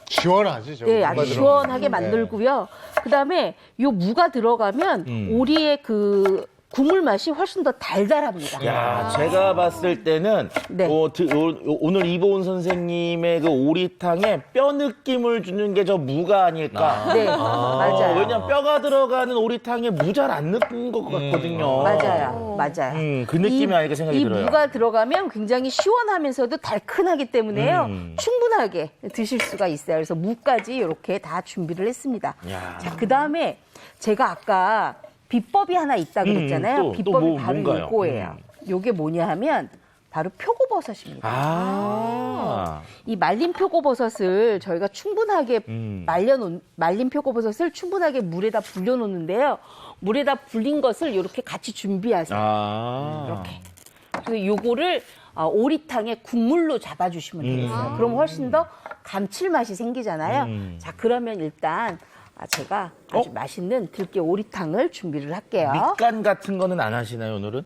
S1: 시원하지, 저거.
S11: 네, 아주
S1: 무가
S11: 시원하게
S1: 들어가면.
S11: 만들고요. 그다음에 요 무가 들어가면 오리의 그 국물 맛이 훨씬 더 달달합니다.
S12: 야, 제가 봤을 때는
S11: 네.
S12: 오늘 이보은 선생님의 그 오리탕에 뼈 느낌을 주는 게 저 무가 아닐까.
S11: 네, 맞아요.
S12: 왜냐면 뼈가 들어가는 오리탕에 무 잘 안 넣는 것 같거든요.
S11: 맞아요.
S12: 그 느낌이 아닐까 생각이
S11: 이
S12: 들어요.
S11: 무가 들어가면 굉장히 시원하면서도 달큰하기 때문에요. 충분하게 드실 수가 있어요. 그래서 무까지 이렇게 다 준비를 했습니다.
S12: 야.
S11: 자, 그다음에 제가 아까 비법이 하나 있다 그랬잖아요.
S12: 또
S11: 비법이
S12: 뭐,
S11: 바로
S12: 뭔가요?
S11: 이거예요. 요게 뭐냐 하면 바로 표고버섯입니다.
S12: 아.
S11: 이 말린 표고버섯을 저희가 충분하게 말린 표고버섯을 충분하게 물에다 불려놓는데요. 물에다 불린 것을 이렇게 같이 준비하세요. 이렇게. 그래서 요거를 오리탕에 국물로 잡아주시면 되겠어요. 그럼 훨씬 더 감칠맛이 생기잖아요. 자, 그러면 일단 제가 아주 맛있는 들깨 오리탕을 준비를 할게요.
S12: 밑간 같은 거는 안 하시나요, 오늘은?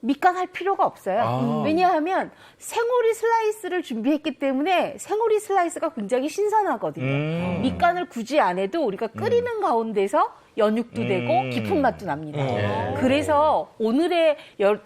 S11: 밑간 할 필요가 없어요. 왜냐하면 생오리 슬라이스를 준비했기 때문에 생오리 슬라이스가 굉장히 신선하거든요. 밑간을 굳이 안 해도 우리가 끓이는 가운데서 연육도 되고 깊은 맛도 납니다. 그래서 오늘의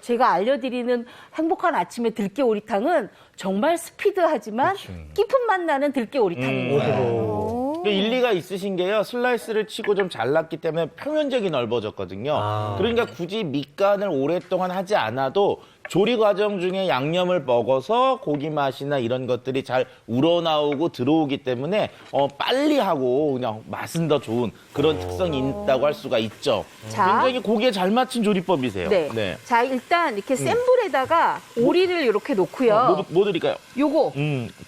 S11: 제가 알려드리는 행복한 아침의 들깨 오리탕은 정말 스피드하지만 깊은 맛 나는 들깨 오리탕입니다.
S12: 일리가 있으신 게요. 슬라이스를 치고 좀 잘랐기 때문에 표면적이 넓어졌거든요. 그러니까 굳이 밑간을 오랫동안 하지 않아도 조리 과정 중에 양념을 먹어서 고기 맛이나 이런 것들이 잘 우러나오고 들어오기 때문에 빨리 하고 그냥 맛은 더 좋은 그런 특성이 있다고 할 수가 있죠. 굉장히 고기에 잘 맞춘 조리법이세요.
S11: 네. 자, 일단 이렇게 센 불에다가 오리를 이렇게 놓고요.
S12: 뭐 드릴까요?
S11: 요거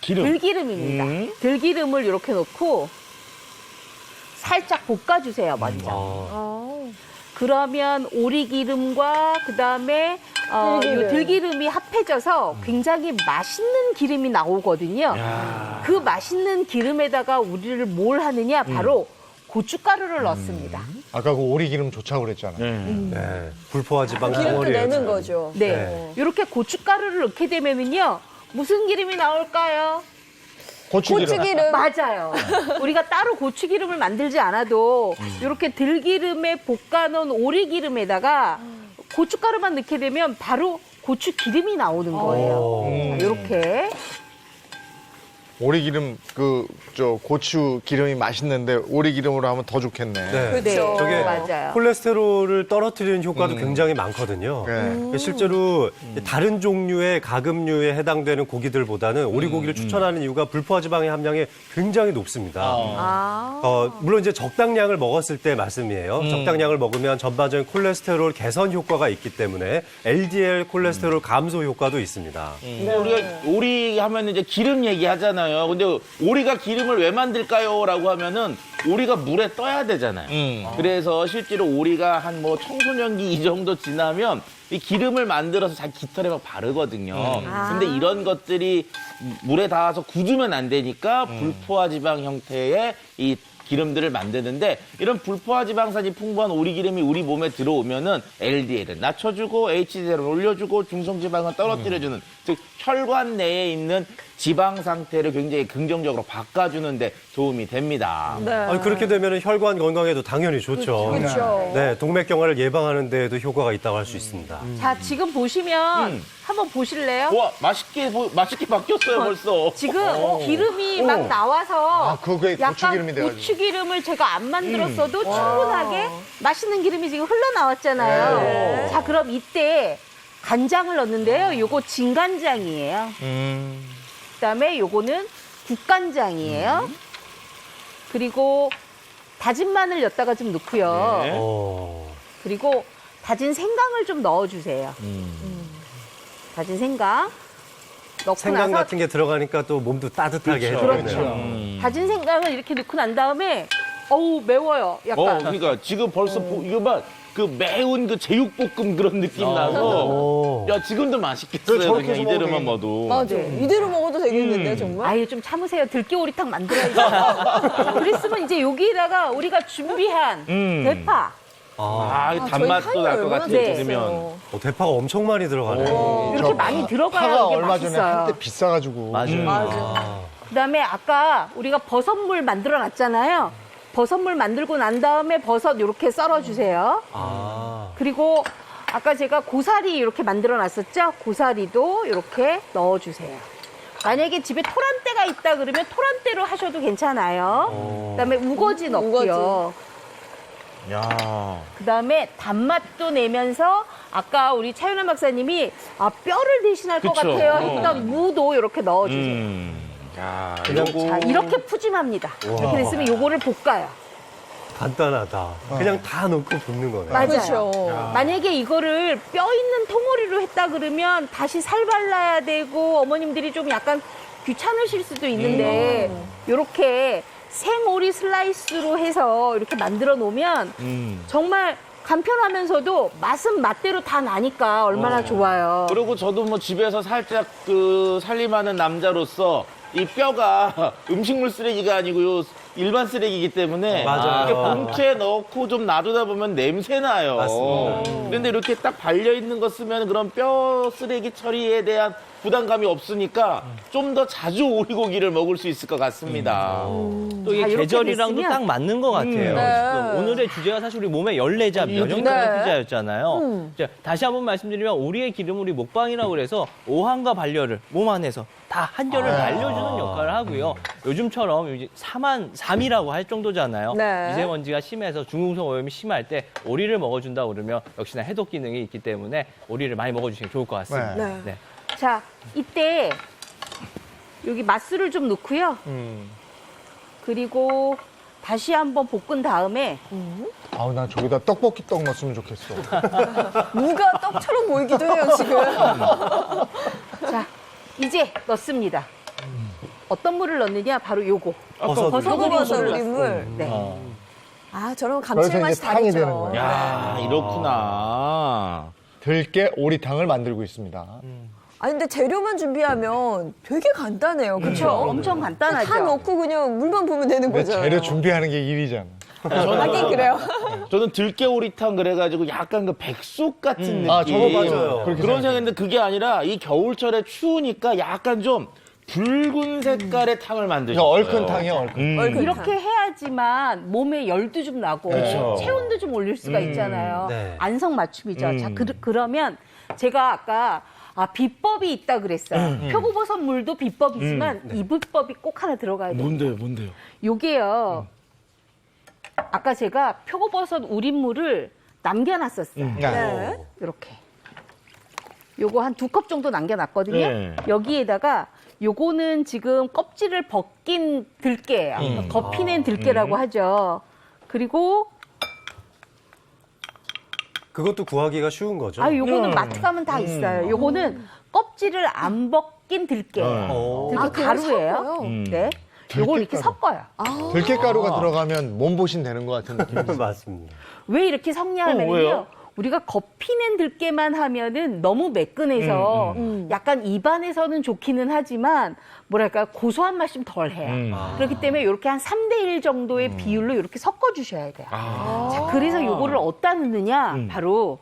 S12: 기름.
S11: 들기름입니다. 들기름을 이렇게 놓고 살짝 볶아주세요, 먼저. 그러면 오리기름과 그다음에 요 들기름이 합해져서 굉장히 맛있는 기름이 나오거든요. 그 맛있는 기름에다가 우리를 뭘 하느냐? 바로 고춧가루를 넣습니다.
S1: 아까 그 오리기름 좋다고 그랬잖아요.
S13: 네. 불포화 지방
S2: 기름도
S13: 덩어리예요.
S2: 내는 거죠.
S11: 네. 이렇게 고춧가루를 넣게 되면은요. 무슨 기름이 나올까요?
S2: 고추기름.
S11: 맞아요. 우리가 따로 고추기름을 만들지 않아도 이렇게 들기름에 볶아놓은 오리기름에다가 고춧가루만 넣게 되면 바로 고추기름이 나오는 거예요. 이렇게.
S1: 오리기름 고추 기름이 맛있는데 오리기름으로 하면 더 좋겠네.
S13: 네.
S11: 그렇죠.
S13: 저게
S11: 맞아요.
S13: 콜레스테롤을 떨어뜨리는 효과도 굉장히 많거든요. 실제로 다른 종류의 가금류에 해당되는 고기들보다는 오리고기를 추천하는 이유가 불포화 지방의 함량이 굉장히 높습니다. 물론 이제 적당량을 먹었을 때 말씀이에요. 적당량을 먹으면 전반적인 콜레스테롤 개선 효과가 있기 때문에 LDL 콜레스테롤 감소 효과도 있습니다.
S12: 우리가 오리 하면 이제 기름 얘기하잖아요. 근데 오리가 기름을 왜 만들까요? 라고 하면은 오리가 물에 떠야 되잖아요. 그래서 실제로 오리가 한 청소년기 이 정도 지나면 이 기름을 만들어서 자기 깃털에 막 바르거든요. 근데 이런 것들이 물에 닿아서 굳으면 안 되니까 불포화 지방 형태의 이 기름들을 만드는데 이런 불포화 지방산이 풍부한 오리기름이 우리 몸에 들어오면은 LDL을 낮춰주고 HDL을 올려주고 중성지방을 떨어뜨려주는 즉 혈관 내에 있는 지방 상태를 굉장히 긍정적으로 바꿔주는 데 도움이 됩니다.
S13: 아니, 그렇게 되면 혈관 건강에도 당연히 좋죠.
S2: 그렇죠.
S13: 네, 동맥경화를 예방하는 데에도 효과가 있다고 할 수 있습니다.
S11: 자, 지금 보시면 한번 보실래요?
S12: 와, 맛있게 바뀌었어요, 벌써.
S11: 지금 기름이 막 나와서
S1: 그게
S11: 약간
S1: 고추기름이 돼가지고.
S11: 고추기름을 제가 안 만들었어도 충분하게 맛있는 기름이 지금 흘러나왔잖아요. 자, 그럼 이때 간장을 넣는데요. 요거 진간장이에요. 그다음에 요거는 국간장이에요. 그리고 다진 마늘 넣다가 좀 넣고요. 그리고 다진 생강을 좀 넣어주세요. 다진 생강 넣고
S13: 생강
S11: 나서
S13: 같은 게 들어가니까 또 몸도 따뜻하게 해주네요.
S11: 다진 생강을 이렇게 넣고 난 다음에 매워요. 약간.
S12: 그러니까 지금 벌써 이거 그 매운 그 제육볶음 그런 느낌 나서 야 지금도 맛있겠어요. 그냥 이대로만 먹어도.
S2: 맞아. 이대로 먹어도 되겠는데 정말.
S11: 아예 좀 참으세요. 들깨 오리탕 만들어야죠. 그랬으면 이제 여기다가 우리가 준비한 대파.
S12: 단맛도 날 것 같아요.
S11: 네.
S12: 드시면.
S13: 대파가 엄청 많이 들어가네요.
S11: 이렇게 많이 들어가야
S1: 파가
S11: 이게
S1: 얼마 전에
S11: 맛있어요.
S1: 한때 비싸가지고.
S11: 그다음에 아까 우리가 버섯물 만들어 놨잖아요. 버섯물 만들고 난 다음에 버섯 이렇게 썰어주세요. 그리고 아까 제가 고사리 이렇게 만들어 놨었죠? 고사리도 이렇게 넣어주세요. 만약에 집에 토란대가 있다 그러면 토란대로 하셔도 괜찮아요. 그다음에 우거지 넣고요. 그다음에 단맛도 내면서 아까 우리 차윤아 박사님이 뼈를 대신할 것
S12: 그쵸.
S11: 같아요 했던 무도 이렇게 넣어주세요.
S12: 야,
S11: 자, 이렇게 푸짐합니다. 이렇게 됐으면 요거를 볶아요.
S13: 간단하다. 그냥 다 넣고 붓는 거네요.
S11: 맞아요.
S2: 그렇죠.
S11: 만약에 이거를 뼈 있는 통오리로 했다 그러면 다시 살 발라야 되고 어머님들이 좀 약간 귀찮으실 수도 있는데 이렇게 생오리 슬라이스로 해서 이렇게 만들어 놓으면 정말 간편하면서도 맛은 맛대로 다 나니까 얼마나 좋아요.
S12: 그리고 저도 뭐 집에서 살짝 그 살림하는 남자로서 이 뼈가 음식물 쓰레기가 아니고요. 일반 쓰레기이기 때문에
S13: 맞아요.
S12: 이렇게 봉투에 넣고 좀 놔두다 보면 냄새 나요.
S13: 맞습니다.
S12: 그런데 이렇게 딱 발려 있는 거 쓰면 그런 뼈 쓰레기 처리에 대한 부담감이 없으니까 좀 더 자주 오리고기를 먹을 수 있을 것 같습니다.
S14: 또 이게
S11: 자, 이렇게
S14: 계절이랑도
S11: 됐으면-
S14: 딱 맞는 것 같아요. 지금 오늘의 주제가 사실 우리 몸의 열내잡, 면역력 피자였잖아요. 자, 다시 한번 말씀드리면 오리의 기름 우리 먹방이라고 그래서 오한과 발열을 몸 안에서 다 한결을 날려주는 역할을 하고요. 요즘처럼 이제 3이라고 할 정도잖아요.
S2: 네.
S14: 미세먼지가 심해서 중금속 오염이 심할 때 오리를 먹어준다 그러면 역시나 해독 기능이 있기 때문에 오리를 많이 먹어주시면 좋을 것 같습니다.
S2: 네.
S14: 네.
S11: 자, 이때 여기 맛술을 좀 넣고요. 그리고 다시 한번 볶은 다음에
S1: 아우, 난 저기다 떡볶이 떡 넣었으면 좋겠어.
S2: 무가 떡처럼 보이기도 해요, 지금.
S11: 자, 이제 넣습니다. 어떤 물을 넣느냐? 바로 요거.
S13: 버섯
S2: 우린 물.
S11: 네.
S2: 아, 저런
S1: 그래서
S2: 감칠맛이
S1: 이제 탕이
S2: 다르죠.
S1: 되는 거예요.
S12: 야, 이렇구나.
S1: 들깨 오리탕을 만들고 있습니다.
S2: 아니, 근데 재료만 준비하면 되게 간단해요.
S11: 그렇죠.
S2: 그렇죠?
S11: 엄청 간단하죠.
S2: 다 넣고 그냥 물만 부으면 되는
S1: 근데
S2: 거잖아요.
S1: 재료 준비하는 게 일이잖아.
S2: 하긴 그래요.
S12: 저는 들깨오리탕 그래가지고 약간 그 백숙 같은 느낌.
S1: 아, 저도 맞아요. 그렇게
S12: 그런 생각했는데 그게 아니라 이 겨울철에 추우니까 약간 좀 붉은 색깔의 탕을 만드셨어요.
S1: 얼큰 탕이요, 얼큰.
S11: 이렇게 해야지만 몸에 열도 좀 나고
S12: 그렇죠.
S11: 체온도 좀 올릴 수가 있잖아요.
S13: 네.
S11: 안성맞춤이죠. 자, 그러면 제가 아까 비법이 있다 그랬어요. 표고버섯 물도 비법이지만 이 비법이 꼭 하나 들어가야 돼요.
S12: 뭔데요?
S11: 요게요. 아까 제가 표고버섯 우린물을 남겨놨었어요.
S2: 네.
S11: 이렇게. 요거 한 2컵 정도 남겨놨거든요.
S12: 네.
S11: 여기에다가 요거는 지금 껍질을 벗긴 들깨예요. 겉피낸 들깨라고 하죠. 그리고
S13: 그것도 구하기가 쉬운 거죠.
S11: 요거는 마트 가면 다 있어요. 요거는 껍질을 안 벗긴 들깨예요. 들깨
S2: 그걸
S11: 가루예요.
S2: 섞어요?
S11: 네. 요걸 이렇게 섞어요.
S1: 들깨가루가 들어가면 몸보신 되는 것 같은 느낌.
S13: 맞습니다.
S11: 왜 이렇게 섞냐면요.
S12: 왜요?
S11: 우리가 겉피낸 들깨만 하면은 너무 매끈해서 약간 입안에서는 좋기는 하지만 뭐랄까 고소한 맛이 좀 덜해요. 그렇기 때문에 이렇게 한 3대1 정도의 비율로 이렇게 섞어주셔야 돼요. 자, 그래서 요거를 어디다 넣느냐? 바로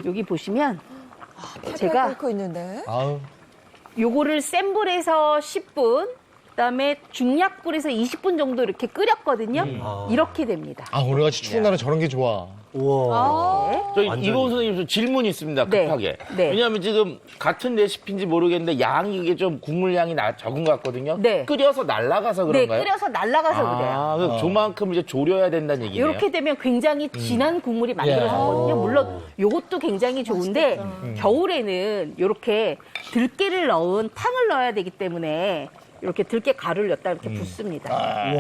S11: 여기 보시면 제가
S2: 끓고 있는데.
S1: 아우.
S11: 요거를 센 불에서 10분 그다음에 중약불에서 20분 정도 이렇게 끓였거든요. 이렇게 됩니다.
S1: 아, 오늘같이 추운 날은 저런 게 좋아.
S13: 우와.
S12: 저희
S13: 완전히.
S12: 이범 선생님 좀 질문이 있습니다.
S11: 네.
S12: 급하게.
S11: 네.
S12: 왜냐하면 지금 같은 레시피인지 모르겠는데 양이 이게 좀 국물 양이 적은 것 같거든요.
S11: 네.
S12: 끓여서 날아가서
S11: 네,
S12: 그런가요?
S11: 끓여서 날아가서 그래요.
S12: 그래서 저만큼 이제 졸여야 된다는 얘기네요.
S11: 이렇게 되면 굉장히 진한 국물이 만들어졌거든요. 물론 이것도 굉장히 좋은데 겨울에는 이렇게 들깨를 넣은 탕을 넣어야 되기 때문에 이렇게 들깨 가루를 넣다 이렇게 붓습니다.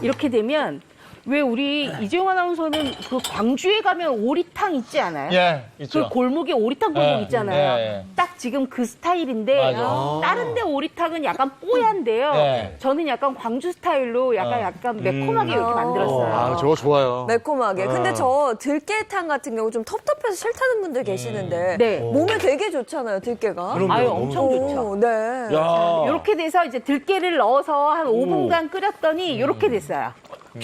S11: 이렇게 되면 왜 우리 이재용 아나운서는 그 광주에 가면 오리탕 있지 않아요?
S1: 예,
S11: 그
S1: 있죠.
S11: 골목에 오리탕 골목
S1: 예,
S11: 있잖아요.
S1: 예.
S11: 딱 지금 그 스타일인데
S1: 맞아.
S11: 다른 데 오리탕은 약간 뽀얀데요.
S1: 예.
S11: 저는 약간 광주 스타일로 약간 매콤하게 이렇게 만들었어요.
S1: 아, 저거 좋아요.
S2: 매콤하게. 근데 저 들깨탕 같은 경우 좀 텁텁해서 싫다는 분들 계시는데
S11: 네.
S2: 몸에 되게 좋잖아요, 들깨가.
S11: 아유, 엄청 좋죠.
S2: 오, 네.
S12: 야.
S11: 이렇게 돼서 이제 들깨를 넣어서 한 5분간 끓였더니 이렇게 됐어요.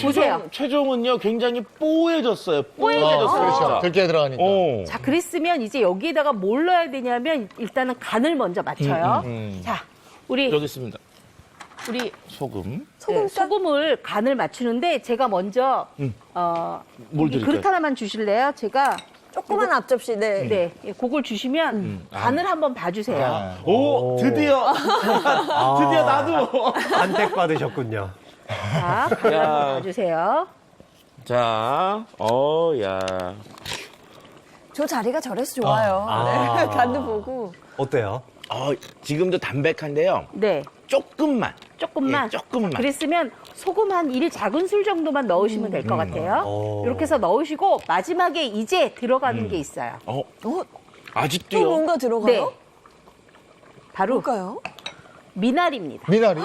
S11: 보세요.
S12: 최종은요 굉장히 뽀해졌어요.
S11: 뽀해졌어요.
S1: 그렇죠. 들깨 들어가니까.
S11: 자, 그랬으면 이제 여기에다가 뭘 넣어야 되냐면 일단은 간을 먼저 맞춰요. 자, 우리
S12: 여기 있습니다. 소금.
S11: 소금을 간을 맞추는데 제가 먼저
S12: 뭘
S11: 여기
S12: 드릴까요?
S11: 그릇 하나만 주실래요? 제가
S2: 조그만 앞접시, 네.
S11: 네, 그걸 주시면 간을 한번 봐주세요.
S12: 오, 드디어 드디어 나도.
S13: 안택 받으셨군요.
S11: 자, 간을 한번 봐주세요.
S12: 자, 야.
S2: 저 자리가 저래서 좋아요. 네. 간도 보고.
S13: 어때요?
S12: 지금도 담백한데요.
S11: 네.
S12: 조금만.
S11: 조금만.
S12: 예, 조금만.
S11: 그랬으면 소금 한 1작은술 정도만 넣으시면 될 것 같아요. 이렇게 해서 넣으시고 마지막에 이제 들어가는 게 있어요.
S12: 아직도요?
S2: 또 뭔가 들어가요?
S11: 네. 바로
S2: 뭘까요?
S11: 미나리입니다.
S1: 미나리?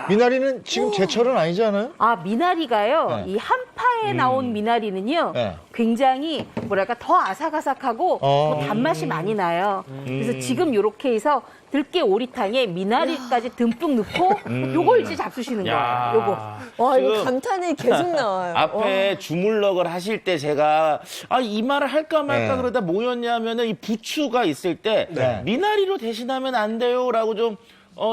S1: 미나리는 지금 제철은 아니지 않아요?
S11: 미나리가요.
S1: 네.
S11: 이 한파에 나온 미나리는요.
S1: 네.
S11: 굉장히 뭐랄까 더 아삭아삭하고 더 단맛이 많이 나요. 그래서 지금 이렇게 해서 들깨 오리탕에 미나리까지 듬뿍 넣고 요걸 이제 잡수시는 거예요. 요거.
S2: 와, 이거
S12: 지금
S2: 감탄이 계속 나와요.
S12: 앞에 주물럭을 하실 때 제가 이 말을 할까 말까 그러다 뭐였냐면은 이 부추가 있을 때 미나리로 대신하면 안 돼요라고 좀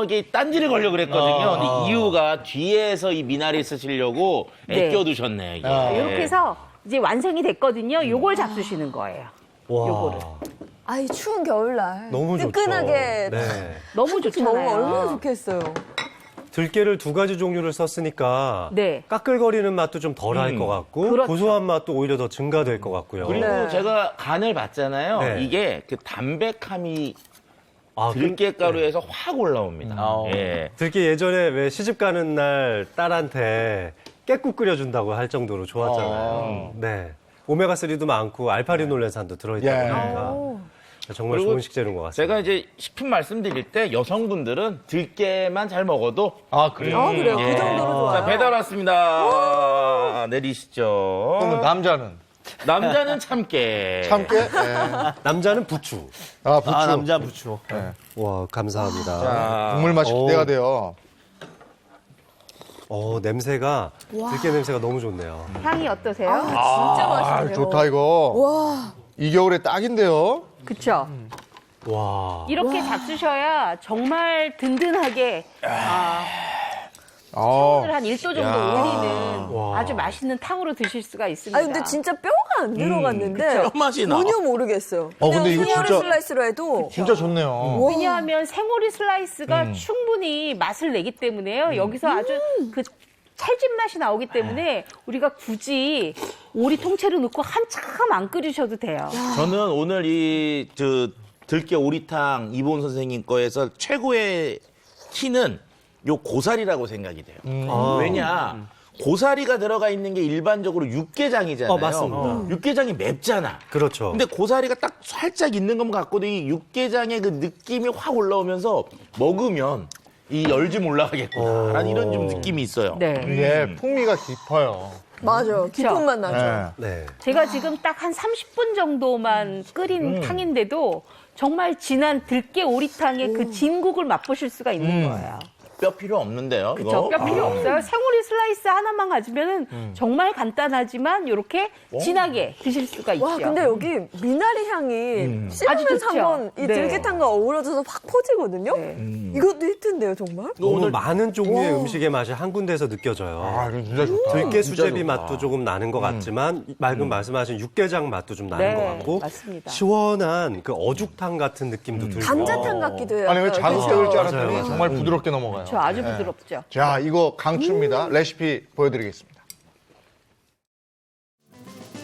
S12: 이게 딴지를 걸려 그랬거든요. 근데 이유가 뒤에서 이 미나리 쓰시려고 애껴두셨네. 이게.
S11: 이렇게 해서 이제 완성이 됐거든요. 요걸 잡수시는 거예요. 요거를.
S2: 이 추운 겨울날
S13: 너무 좋죠.
S2: 뜨끈하게
S13: 네.
S11: 너무 좋잖아요.
S2: 먹으면 얼마나 좋겠어요.
S13: 들깨를 2가지 종류를 썼으니까
S11: 네.
S13: 까끌거리는 맛도 좀 덜할 것 같고
S11: 그렇죠.
S13: 고소한 맛도 오히려 더 증가될 것 같고요.
S12: 그리고 제가 간을 봤잖아요.
S13: 네.
S12: 이게 그 담백함이 들깨가루에서 확 올라옵니다. 예.
S13: 들깨 예전에 왜 시집 가는 날 딸한테 깨국 끓여준다고 할 정도로 좋았잖아요. 네. 오메가3도 많고 알파리놀렌산도 들어있다 보니까 정말
S12: 그리고
S13: 좋은 식재료인 것 같습니다.
S12: 제가 이제 식품 말씀드릴 때 여성분들은 들깨만 잘 먹어도
S1: 그래요?
S2: 그래요? 그 정도로 좋아요?
S12: 자, 배달 왔습니다. 내리시죠.
S1: 그러면 남자는
S12: 참깨.
S1: 참깨?
S13: 남자는 부추.
S1: 부추.
S14: 남자 부추.
S13: 와, 감사합니다.
S1: 자, 국물 맛이 기대가 돼요.
S13: 냄새가 들깨 냄새가 너무 좋네요.
S11: 향이 어떠세요?
S2: 진짜 맛있네요.
S1: 좋다 이거.
S2: 와.
S1: 이 겨울에 딱인데요.
S11: 그쵸?
S13: 와.
S11: 이렇게 잡수셔야 정말 든든하게 체온을 한 1도 정도 올리는 아주 맛있는 탕으로 드실 수가 있습니다.
S2: 근데 진짜 뼈가 안 들어갔는데
S12: 뼈 맛이 나.
S2: 전혀 모르겠어요.
S1: 근데 이거
S2: 생오리
S1: 진짜-
S2: 슬라이스로 해도
S1: 진짜 좋네요.
S11: 왜냐하면 생오리 슬라이스가 충분히 맛을 내기 때문에요. 여기서 아주 그 찰진 맛이 나오기 때문에 우리가 굳이 오리 통째로 넣고 한참 안 끓이셔도 돼요.
S12: 저는 오늘 들깨 오리탕 이본 선생님 거에서 최고의 키는 요 고사리라고 생각이 돼요. 왜냐? 고사리가 들어가 있는 게 일반적으로 육개장이잖아요.
S13: 맞습니다.
S12: 육개장이 맵잖아.
S13: 그렇죠.
S12: 근데 고사리가 딱 살짝 있는 것 같고도 이 육개장의 그 느낌이 확 올라오면서 먹으면 이 열 좀 올라가겠구나라는 이런 좀 느낌이 있어요.
S11: 네.
S1: 이게 풍미가 깊어요.
S2: 맞아. 깊은 맛 나죠.
S13: 네.
S11: 제가 지금 딱 한 30분 정도만 끓인 탕인데도 정말 진한 들깨 오리탕의 그 진국을 맛보실 수가 있는 거예요.
S12: 뼈 필요 없는데요.
S11: 그렇죠.
S12: 이거?
S11: 뼈 필요 없어요. 생오리 슬라이스 하나만 가지면은 정말 간단하지만 이렇게 진하게 드실 수가 있죠.
S2: 와, 근데 여기 미나리 향이
S11: 아주
S2: 씹으면서
S11: 좋죠.
S2: 한번 이
S11: 네.
S2: 들깨탕과 어우러져서 확 퍼지거든요. 이것도 히트인데요, 정말?
S13: 너무 많은 종류의 음식의 맛이 한 군데에서 느껴져요.
S1: 이거 진짜 좋다.
S13: 들깨 수제비 맛도 조금 나는 것 같지만 방금 말씀하신 육개장 맛도 좀 나는
S11: 네,
S13: 것 같고
S11: 맞습니다.
S13: 시원한 그 어죽탕 같은 느낌도 들고
S2: 감자탕 같기도 해요.
S1: 아니 왜 자극적일 줄 알았더니
S13: 맞아요.
S1: 정말 부드럽게 넘어가요.
S11: 저 아주 부드럽죠.
S1: 자, 이거 강추입니다. 레시피 보여드리겠습니다.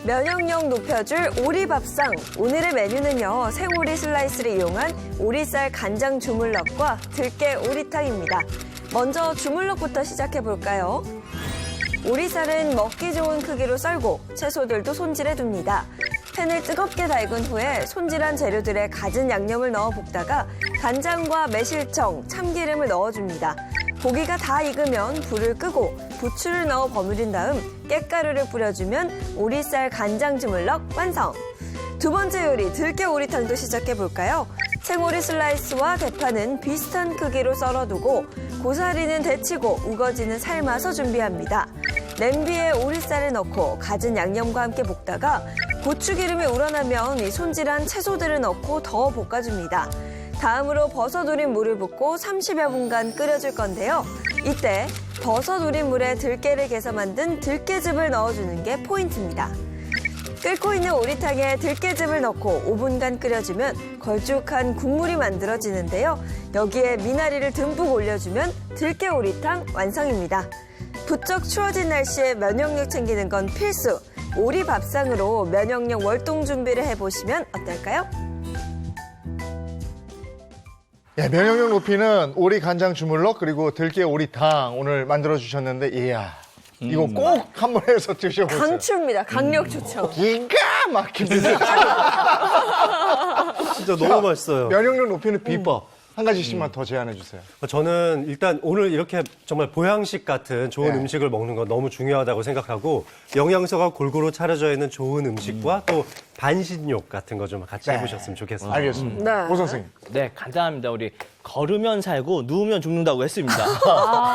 S2: 면역력 높여줄 오리밥상. 오늘의 메뉴는요, 생오리 슬라이스를 이용한 오리쌀 간장 주물럭과 들깨 오리탕입니다. 먼저 주물럭부터 시작해볼까요? 오리쌀은 먹기 좋은 크기로 썰고 채소들도 손질해둡니다. 팬을 뜨겁게 달군 후에 손질한 재료들에 갖은 양념을 넣어 볶다가 간장과 매실청, 참기름을 넣어줍니다. 고기가 다 익으면 불을 끄고 부추를 넣어 버무린 다음 깻가루를 뿌려주면 오리쌀 간장 주물럭 완성! 두 번째 요리 들깨 오리탕도 시작해볼까요? 생오리 슬라이스와 대파는 비슷한 크기로 썰어두고 고사리는 데치고 우거지는 삶아서 준비합니다. 냄비에 오리쌀을 넣고 갖은 양념과 함께 볶다가 고추기름이 우러나면 이 손질한 채소들을 넣고 더 볶아줍니다. 다음으로 버섯 우린 물을 붓고 30여 분간 끓여줄 건데요. 이때 버섯 우린 물에 들깨를 개서 만든 들깨즙을 넣어주는 게 포인트입니다. 끓고 있는 오리탕에 들깨즙을 넣고 5분간 끓여주면 걸쭉한 국물이 만들어지는데요. 여기에 미나리를 듬뿍 올려주면 들깨 오리탕 완성입니다. 부쩍 추워진 날씨에 면역력 챙기는 건 필수! 오리 밥상으로 면역력 월동 준비를 해보시면 어떨까요?
S1: 예, 면역력 높이는 오리 간장 주물럭 그리고 들깨 오리탕 오늘 만들어 주셨는데 이야 이거 꼭 한번 해서 드셔보세요.
S2: 강추입니다. 강력 추천.
S1: 기가 막힙니다.
S13: 진짜 너무 맛있어요.
S1: 면역력 높이는 비법 한 가지씩만 더 제안해 주세요.
S13: 저는 일단 오늘 이렇게 정말 보양식 같은 좋은
S1: 네.
S13: 음식을 먹는 건 너무 중요하다고 생각하고 영양소가 골고루 차려져 있는 좋은 음식과 또 반신욕 같은 거 좀 같이 해보셨으면 좋겠습니다.
S1: 알겠습니다. 오 선생님.
S14: 네, 간단합니다. 우리 걸으면 살고 누우면 죽는다고 했습니다.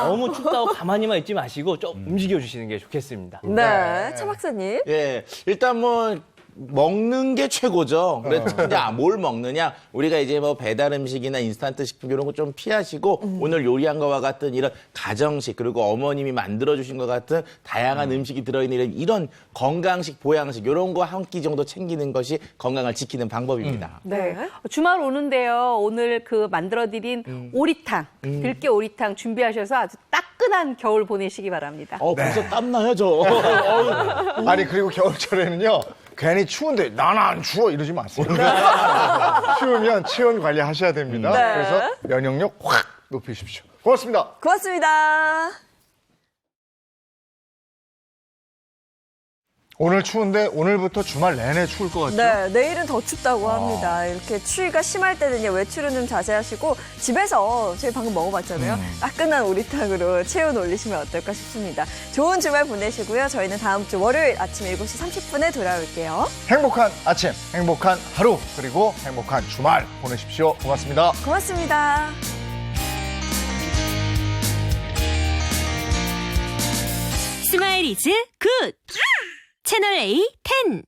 S14: 너무 춥다고 가만히만 있지 마시고 좀 움직여 주시는 게 좋겠습니다.
S2: 네, 차 박사님.
S12: 예, 일단 뭐 먹는 게 최고죠. 근데 뭘 먹느냐? 우리가 이제 뭐 배달 음식이나 인스턴트 식품 이런 거 좀 피하시고 오늘 요리한 거와 같은 이런 가정식 그리고 어머님이 만들어 주신 것 같은 다양한 음식이 들어있는 이런 건강식, 보양식 이런 거 한 끼 정도 챙기는 것이 건강을 지키는 방법입니다.
S11: 네. 주말 오는데요. 오늘 그 만들어드린 오리탕, 들깨 오리탕 준비하셔서 아주 따끈한 겨울 보내시기 바랍니다.
S12: 벌써 땀나요, 저.
S1: 아니 그리고 겨울철에는요. 괜히 추운데 난 안 추워 이러지 마세요. 추우면 체온 관리하셔야 됩니다.
S2: 네.
S1: 그래서 면역력 확 높이십시오. 고맙습니다.
S2: 고맙습니다.
S1: 오늘 추운데 오늘부터 주말 내내 추울 것 같죠?
S2: 네, 내일은 더 춥다고 합니다. 이렇게 추위가 심할 때는요, 외출은 좀 자제하시고 집에서 저희 방금 먹어봤잖아요. 따끈한 오리탕으로 체온 올리시면 어떨까 싶습니다. 좋은 주말 보내시고요. 저희는 다음 주 월요일 아침 7시 30분에 돌아올게요.
S1: 행복한 아침, 행복한 하루, 그리고 행복한 주말 보내십시오. 고맙습니다.
S2: 고맙습니다.
S15: 스마일 이즈 굿! 채널 A 10.